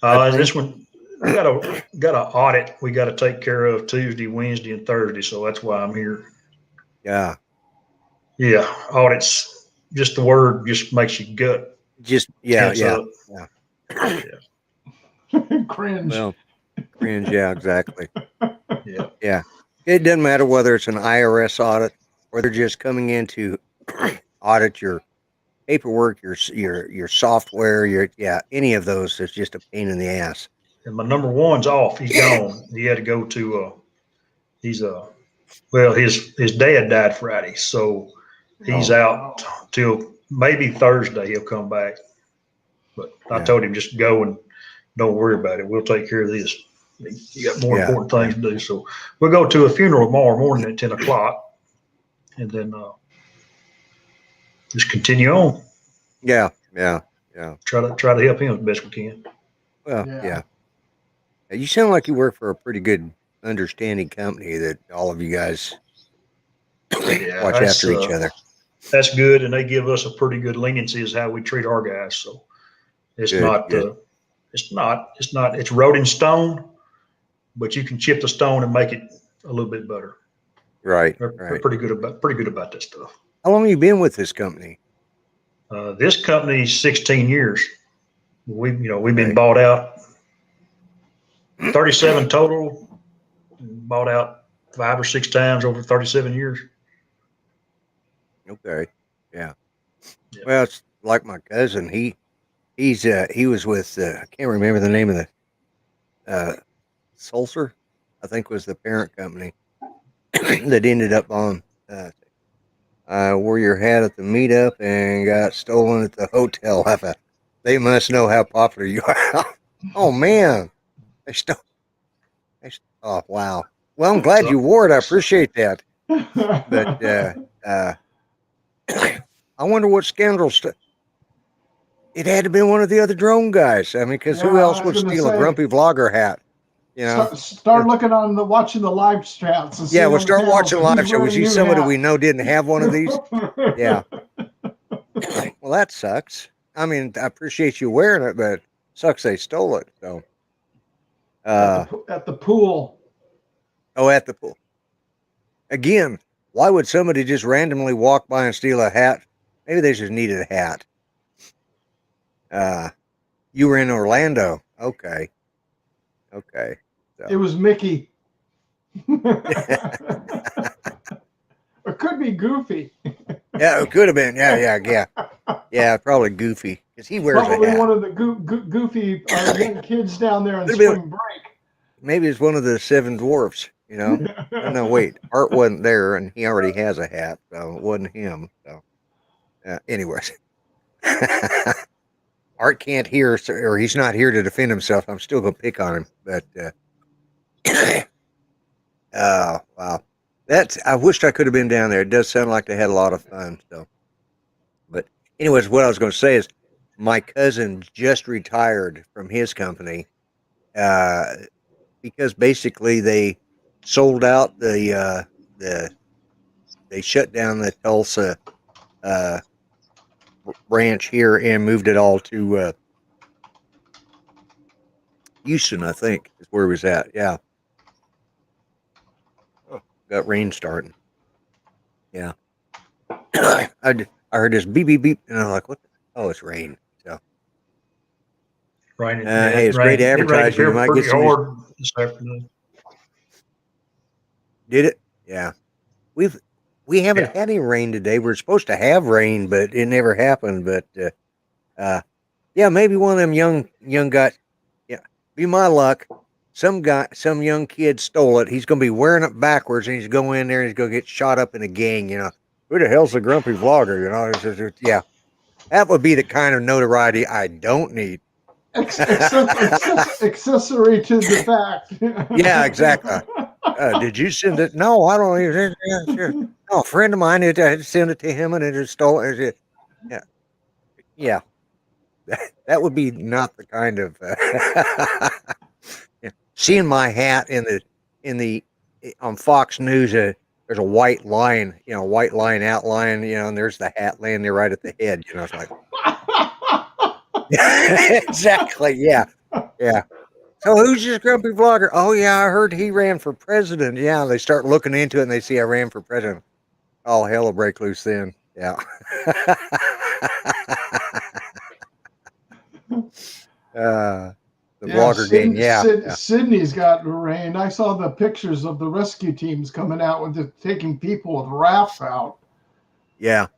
This one, we got a audit we got to take care of Tuesday, Wednesday, and Thursday, so that's why I'm here. Yeah. Yeah, audits, just the word just makes you gut. Just tense yeah. up. Cringe. Well, cringe. Yeah, exactly. Yeah. Yeah. It doesn't matter whether it's an IRS audit or they're just coming in to audit your paperwork, your software, any of those. It's just a pain in the ass. And my number one's off. He's gone. He had to go to, his dad died Friday. So he's out till maybe Thursday. He'll come back. But I told him just go and don't worry about it. We'll take care of this. You got more important things to do. So we'll go to a funeral tomorrow morning at 10 o'clock and then just continue on. Yeah. Try to help him as best we can. Well, yeah. You sound like you work for a pretty good, understanding company that all of you guys watch after each other. That's good, and they give us a pretty good leniency as how we treat our guys. So it's Good. It's wrote in stone, but you can chip the stone and make it a little bit better. Right. They're pretty good about that stuff. How long have you been with this company? This company's 16 years. We've been bought out 37 total, bought out 5 or 6 times over 37 years. Okay. Yeah. Well, it's like my cousin. He was with I can't remember the name of the Sulcer, I think was the parent company that ended up on wore your hat at the meetup and got stolen at the hotel. They must know how popular you are. Oh man, oh wow. Well, I'm glad you wore it. I appreciate that. But I wonder what scoundrel it had to be one of the other drone guys. I mean, because who else would steal a grumpy vlogger hat? You know, start looking watching the live stats. And we'll start watching live shows. Was you somebody we know didn't have one of these? Yeah. Well, that sucks. I mean, I appreciate you wearing it, but it sucks they stole it. So at the pool. Oh, at the pool. Again, why would somebody just randomly walk by and steal a hat? Maybe they just needed a hat. You were in Orlando. Okay. So. It was Mickey. It could be Goofy. Yeah, it could have been. Yeah, probably Goofy because he wears probably a hat. one of the goofy young kids down there in spring break. Maybe it's one of the 7 dwarfs. You know? No, wait. Art wasn't there, and he already has a hat, so it wasn't him. So, anyways. Art can't hear, or he's not here to defend himself. I'm still gonna pick on him, but oh wow, I wished I could have been down there. It does sound like they had a lot of fun. So, but anyways, what I was going to say is, my cousin just retired from his company, because basically they sold out the they shut down the Tulsa branch here and moved it all to Houston, I think, is where he was at. Yeah. Oh, got rain starting. Yeah. I heard this beep, beep, beep, and I'm like, what? Oh, it's rain. So, Raining. hey, it's great advertising. You might get some. Hard this afternoon. Did it? Yeah. We haven't had any rain today. We're supposed to have rain, but it never happened. But yeah, maybe one of them young guys. Yeah, be my luck. Some young kid stole it. He's gonna be wearing it backwards, and he's going in there and he's gonna get shot up in a gang. You know, who the hell's the grumpy vlogger? You know, yeah, that would be the kind of notoriety I don't need. Accessory to the fact. Yeah, exactly. Did you send it? No, I don't. Yeah, sure. No, a friend of mine had sent it to him, and it just stole it. Yeah, yeah. That would be not the kind of yeah. Seeing my hat in the on Fox News. There's a white line, white line outline, and there's the hat laying there right at the head. It's like exactly, yeah. So who's this grumpy vlogger? Oh yeah, I heard he ran for president. Yeah, they start looking into it and they see I ran for president. All hell will break loose then. Yeah. The vlogger gang, yeah. Sydney's got rain. I saw the pictures of the rescue teams coming out with taking people with rafts out. Yeah.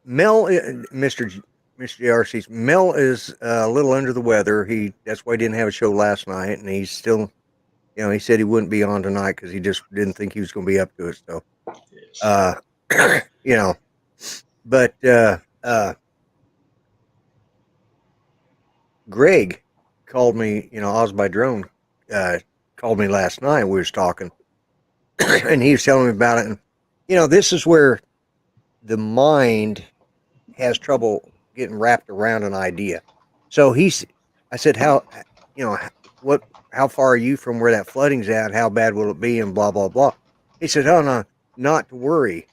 Mel, Mr. JRC's Mel is a little under the weather. That's why he didn't have a show last night, and he's still, he said he wouldn't be on tonight because he just didn't think he was going to be up to it. So, but Greg called me. Oz by Drone called me last night. We was talking, and he was telling me about it. And this is where the mind has trouble getting wrapped around an idea. So I said, how far are you from where that flooding's at? How bad will it be? And blah, blah, blah. He said, oh no, not to worry.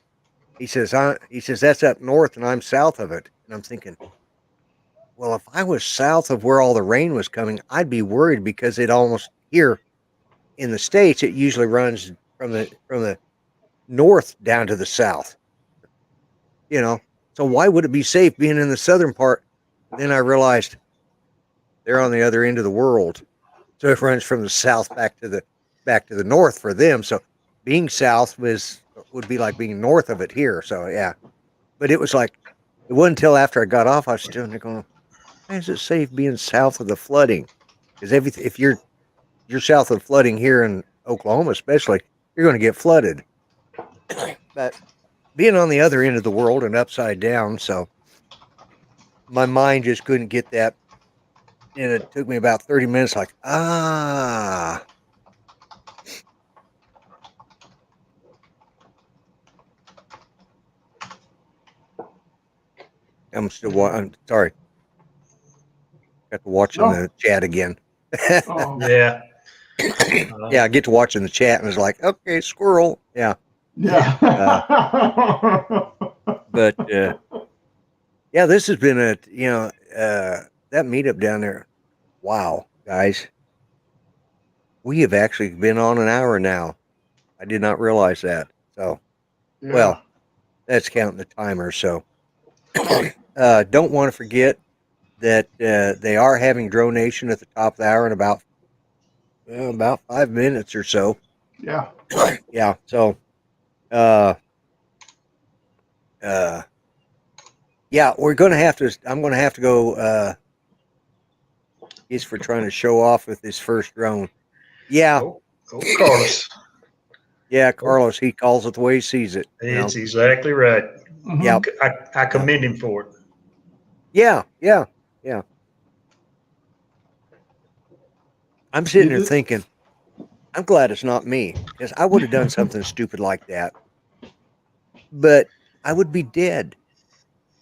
He says, that's up north and I'm south of it. And I'm thinking, well, if I was south of where all the rain was coming, I'd be worried because it almost here in the States, it usually runs from the north down to the south, So why would it be safe being in the southern part? Then I realized they're on the other end of the world. So it runs from the south back to the north for them. So being south would be like being north of it here. So yeah. But it wasn't until after I got off, I was still going, why is it safe being south of the flooding? Because if you're south of the flooding here in Oklahoma especially, you're going to get flooded. But being on the other end of the world and upside down, so my mind just couldn't get that. And it took me about 30 minutes, like, I'm I'm sorry. Got to watch in the chat again. Yeah. Yeah, I get to watch in the chat and it's like, okay, squirrel. Yeah. Yeah. But yeah, this has been that meetup down there. Wow, guys. We have actually been on an hour now. I did not realize that. So, Yeah. Well, that's counting the timer. So, don't want to forget that they are having Drone Nation at the top of the hour in about 5 minutes or so. Yeah. Yeah. So, yeah, I'm going to have to go, he's for trying to show off with his first drone. Yeah. Oh, Carlos. Yeah, Carlos, he calls it the way he sees it. It's exactly right. Mhm. Yeah. I commend him for it. Yeah, yeah, yeah. I'm sitting there thinking, I'm glad it's not me because I would have done something stupid like that, but I would be dead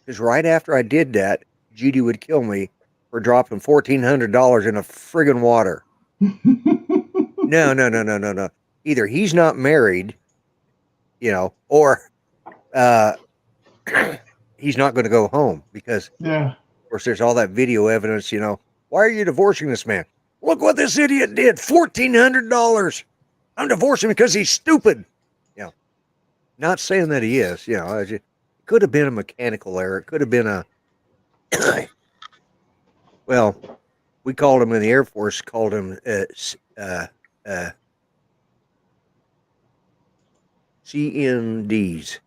because right after I did that, Judy would kill me for dropping $1,400 in a friggin' water. No, no, no, no, no, no. Either he's not married, or uh, he's not going to go home because, Yeah. of course, there's all that video evidence. Why are you divorcing this man? Look what this idiot did. $1,400. I'm divorcing him because he's stupid. Not saying that he is. It could have been a mechanical error. It could have been a. Well, we called him in the Air Force. Called him CNDs.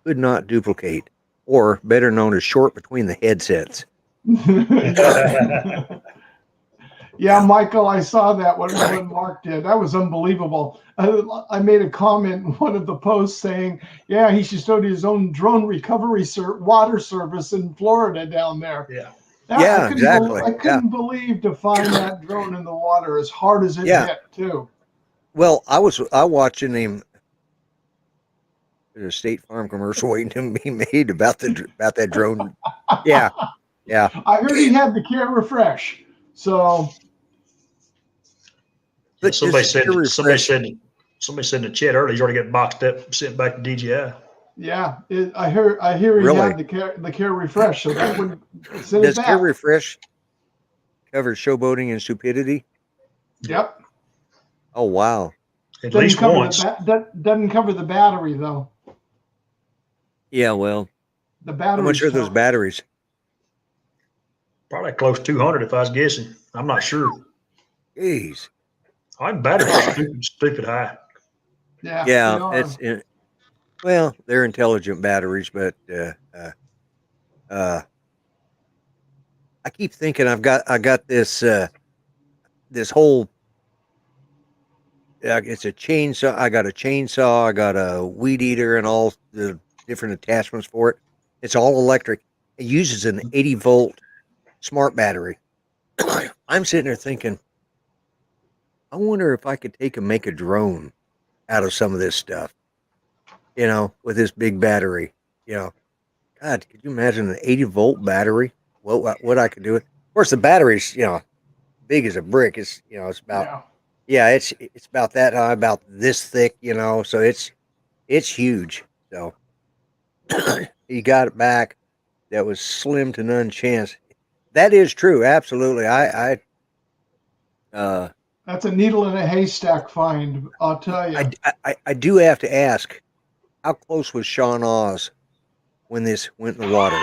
Could not duplicate, or better known as short between the headsets. Yeah, Michael, I saw that when Mark did. That was unbelievable. I made a comment in one of the posts saying, yeah, he should start his own drone recovery water service in Florida down there. Yeah. Yeah, exactly. I couldn't believe to find that drone in the water as hard as it hit, too. Well, I watching him. There's a State Farm commercial waiting to be made about that drone. Yeah. I heard he had the care refresh. So But somebody said in the chat earlier he's already got boxed up, sent back to DJI. Yeah, I hear he Really? had the care refresh, so that would send it Does back. care refresh cover showboating and stupidity? Yep. Oh wow. At least once. Doesn't cover the battery though. Yeah, well, The battery. how much are those batteries? Probably close to 200 if I was guessing. I'm not sure. Jeez. I think batteries are stupid high. Yeah. Well, they're intelligent batteries, but I keep thinking I got this this whole. It's a chainsaw. I got a chainsaw. I got a weed eater and all the different attachments for it. It's all electric. It uses an 80-volt smart battery. I'm sitting there thinking, I wonder if I could make a drone out of some of this stuff, with this big battery. God, could you imagine an 80-volt battery? What I could do with? Of course, the battery's, big as a brick. It's, it's about, it's about that high, about this thick, so it's huge. So he got it back. That was slim to none chance. That is true. Absolutely. That's a needle in a haystack find, I'll tell you. I do have to ask, how close was Sean Oz when this went in the water?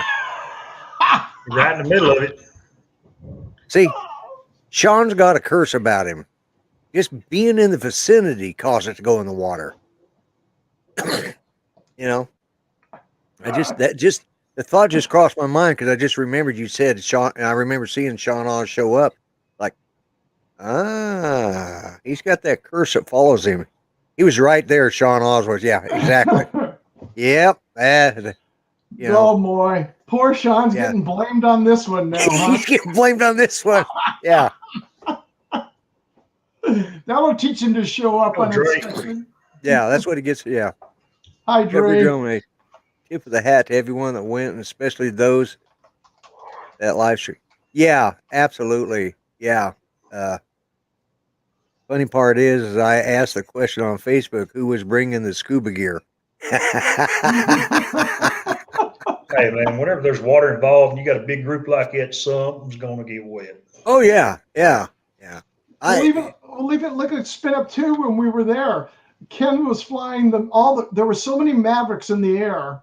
Right in the middle of it. See, Sean's got a curse about him. Just being in the vicinity caused it to go in the water. The thought just crossed my mind because I just remembered you said Sean, and I remember seeing Sean Oz show up. Like, he's got that curse that follows him. He was right there. Sean Oz was, yeah, exactly. Yep. Oh boy, poor Sean's getting blamed on this one now. Huh? He's getting blamed on this one. Yeah. That'll teach him to show up unexpected. Yeah, that's what he gets. Yeah. Hi, Dre. Tip of the hat to everyone that went, and especially those that live stream. Yeah, absolutely. Yeah. Funny part is I asked the question on Facebook, who was bringing the scuba gear? Hey man, whenever there's water involved and you got a big group like that, something's gonna get wet. Oh yeah. Look at Spin Up 2 when we were there. Ken was flying there were so many Mavericks in the air,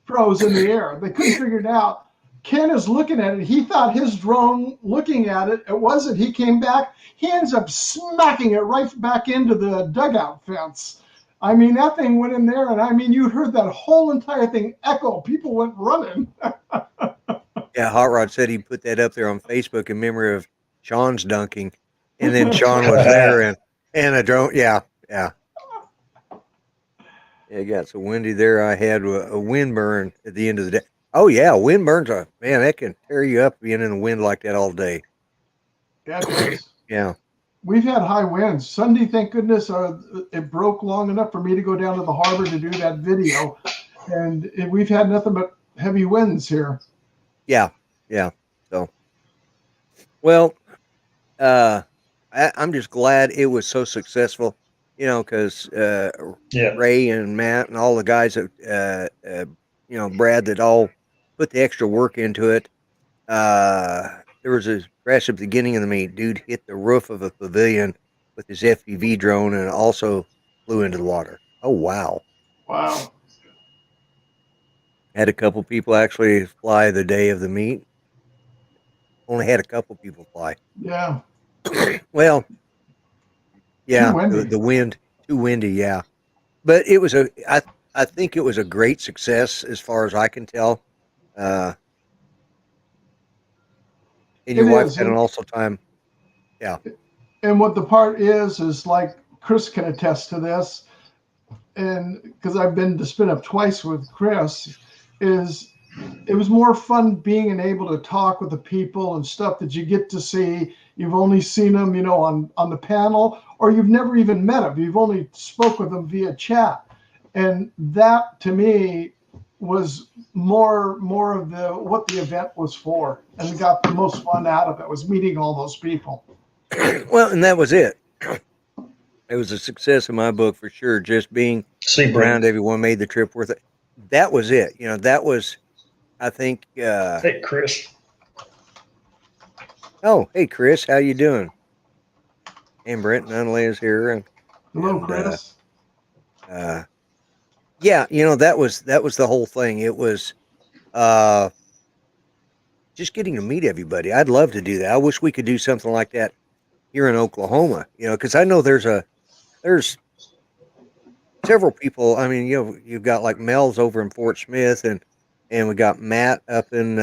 pros in the air. They couldn't figure it out. Ken is looking at it. He thought his drone looking at it. It wasn't. He came back. He ends up smacking it right back into the dugout fence. I mean, that thing went in there, and you heard that whole entire thing echo. People went running. Yeah, Hot Rod said he put that up there on Facebook in memory of Sean's dunking, and then Sean was there and a drone. Yeah. It got so windy there. I had a wind burn at the end of the day. Oh yeah, wind burns a man. That can tear you up being in the wind like that all day. Yeah, it does. Yeah. We've had high winds. Sunday, thank goodness, it broke long enough for me to go down to the harbor to do that video, and we've had nothing but heavy winds here. Yeah. Yeah. So, well, I'm just glad it was so successful. Because Yeah. Ray and Matt and all the guys that Brad that all put the extra work into it. There was a crash at the beginning of the meet. Dude hit the roof of a pavilion with his FPV drone and also flew into the water. Oh, wow. Wow. Had a couple people actually fly the day of the meet. Only had a couple people fly. Yeah. Well, yeah, Too windy. the wind, too windy, yeah. But it was I think it was a great success as far as I can tell. And your It wife is. had an awesome time. Yeah. And what the part is like Chris can attest to this, and because I've been to Spin Up twice with Chris, is it was more fun being able to talk with the people and stuff that you get to see. You've only seen them, on the panel, or you've never even met them. You've only spoke with them via chat, and that to me was more of what the event was for, and got the most fun out of it was meeting all those people. Well, and that was it. It was a success in my book for sure. Just being around everyone made the trip worth it. That was it. That was, I think. Hey, Chris. Oh, hey, Chris, how you doing? And Brent Nunley is here. Hello, Chris. Yeah, that was the whole thing. It was just getting to meet everybody. I'd love to do that. I wish we could do something like that here in Oklahoma. Because I know there's several people. I mean, you've got like Mel's over in Fort Smith, and we got Matt up in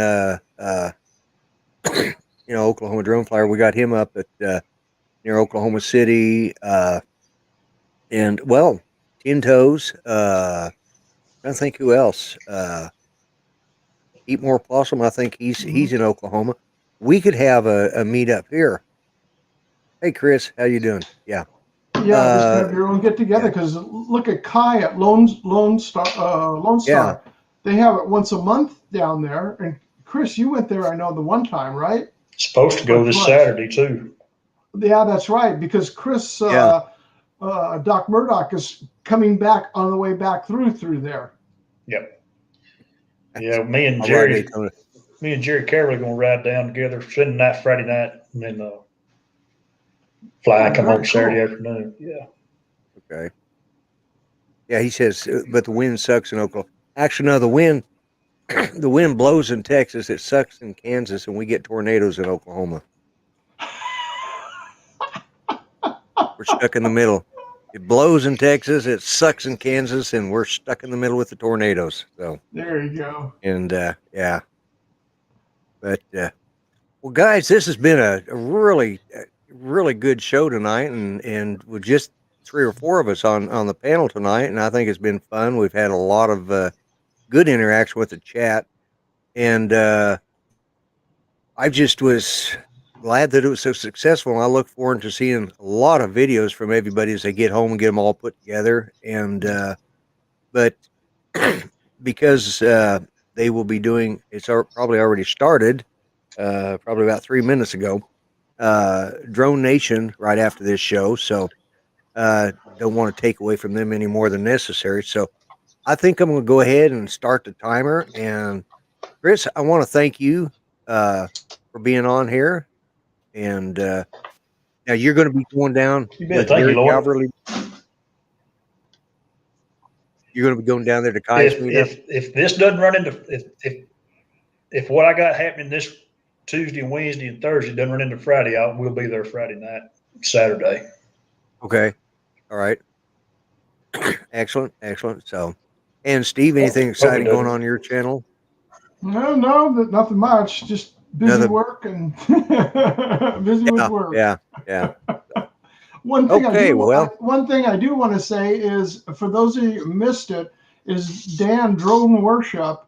Oklahoma Drone Flyer. We got him up at near Oklahoma City, and well, Tin Toes. I don't think who else. Eat More Possum. I think he's in Oklahoma. We could have a meet up here. Hey, Chris, how you doing? Yeah. Yeah, just have your own get together, because look at Kai at Lone Star. Yeah. They have it once a month down there. And Chris, you went there, I know, the one time, right? Supposed to go this Saturday too. Yeah, that's right. Because Chris, Doc Murdoch is coming back on the way back through there. Yep. Yeah, me and Jerry Carroll are gonna ride down together, spend the night Friday night, and then fly and come home Saturday afternoon. Yeah. Okay. Yeah, he says, but the wind sucks in Oklahoma. Actually, no, the wind blows in Texas. It sucks in Kansas, and we get tornadoes in Oklahoma. We're stuck in the middle. It blows in Texas, it sucks in Kansas, and we're stuck in the middle with the tornadoes. So there you go. And yeah, but well, guys, this has been a really good show tonight, and with just 3 or 4 of us on the panel tonight, and I think it's been fun. We've had a lot of good interaction with the chat, and I just was glad that it was so successful. And I look forward to seeing a lot of videos from everybody as they get home and get them all put together. And but because they will be doing, it's probably already started, probably about 3 minutes ago, Drone Nation right after this show. So don't want to take away from them any more than necessary. So I think I'm going to go ahead and start the timer. And Chris, I want to thank you for being on here. And now you're going to be going down. Thank you, Lord. You're going to be going down there to Kai's meetup. If this doesn't run into if what I got happening this Tuesday, Wednesday, and Thursday doesn't run into Friday, we'll be there Friday night, Saturday. Okay. All right. Excellent. So, and Steve, anything exciting going on your channel? No, nothing much. Just busy work and busy with work. Yeah. One thing I do want to say is, for those of you who missed it, is Dan Drone Worship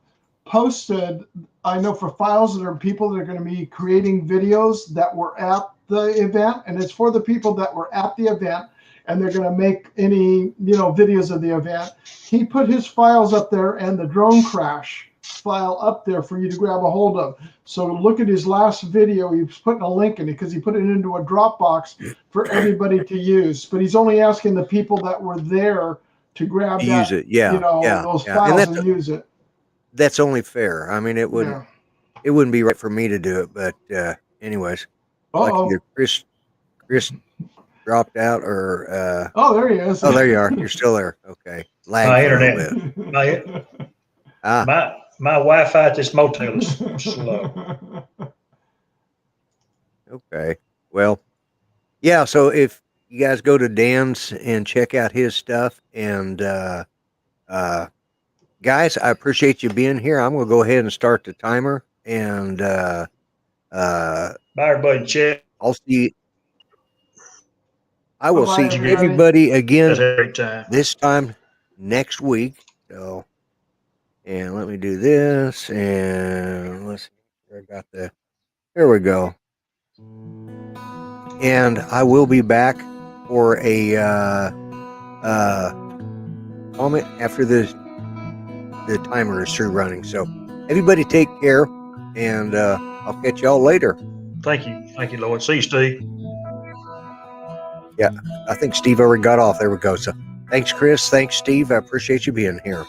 posted, I know for files that are people that are going to be creating videos that were at the event, and it's for the people that were at the event, and they're going to make any, videos of the event. He put his files up there and the drone crash file up there for you to grab a hold of. So look at his last video. He's putting a link in it because he put it into a Dropbox for everybody to use. But he's only asking the people that were there to grab use it. Yeah, those files and use it. That's only fair. I mean, it wouldn't be right for me to do it. But anyways, like either Chris dropped out or there he is. Oh, there you are. You're still there. Okay. My internet. My Wi-Fi at this motel is slow. Okay. Well, yeah. So if you guys go to Dan's and check out his stuff, and guys, I appreciate you being here. I'm gonna go ahead and start the timer, and bye, everybody. Check. I will see everybody again this time next week. So. And let me do this, and let's see. I got there we go. And I will be back for a comment after the timer is through running. So everybody take care, and I'll catch y'all later. Thank you, Lloyd. See you, Steve. Yeah, I think Steve already got off. There we go. So thanks, Chris. Thanks, Steve. I appreciate you being here.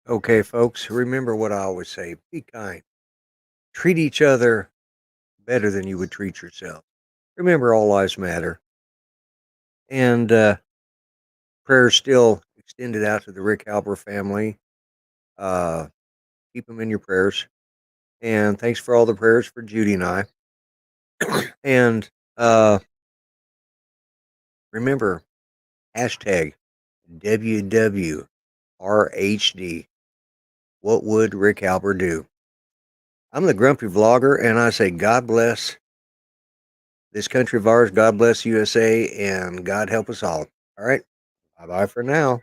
Okay, folks, remember what I always say: be kind, treat each other better than you would treat yourself. Remember, all lives matter, and prayers still extended out to the Rick Halber family. Keep them in your prayers, and thanks for all the prayers for Judy and I. And remember, hashtag WWRHD. What would Rick Halber do? I'm the Grumpy Vlogger, and I say God bless this country of ours, God bless USA, and God help us all. All right, bye-bye for now.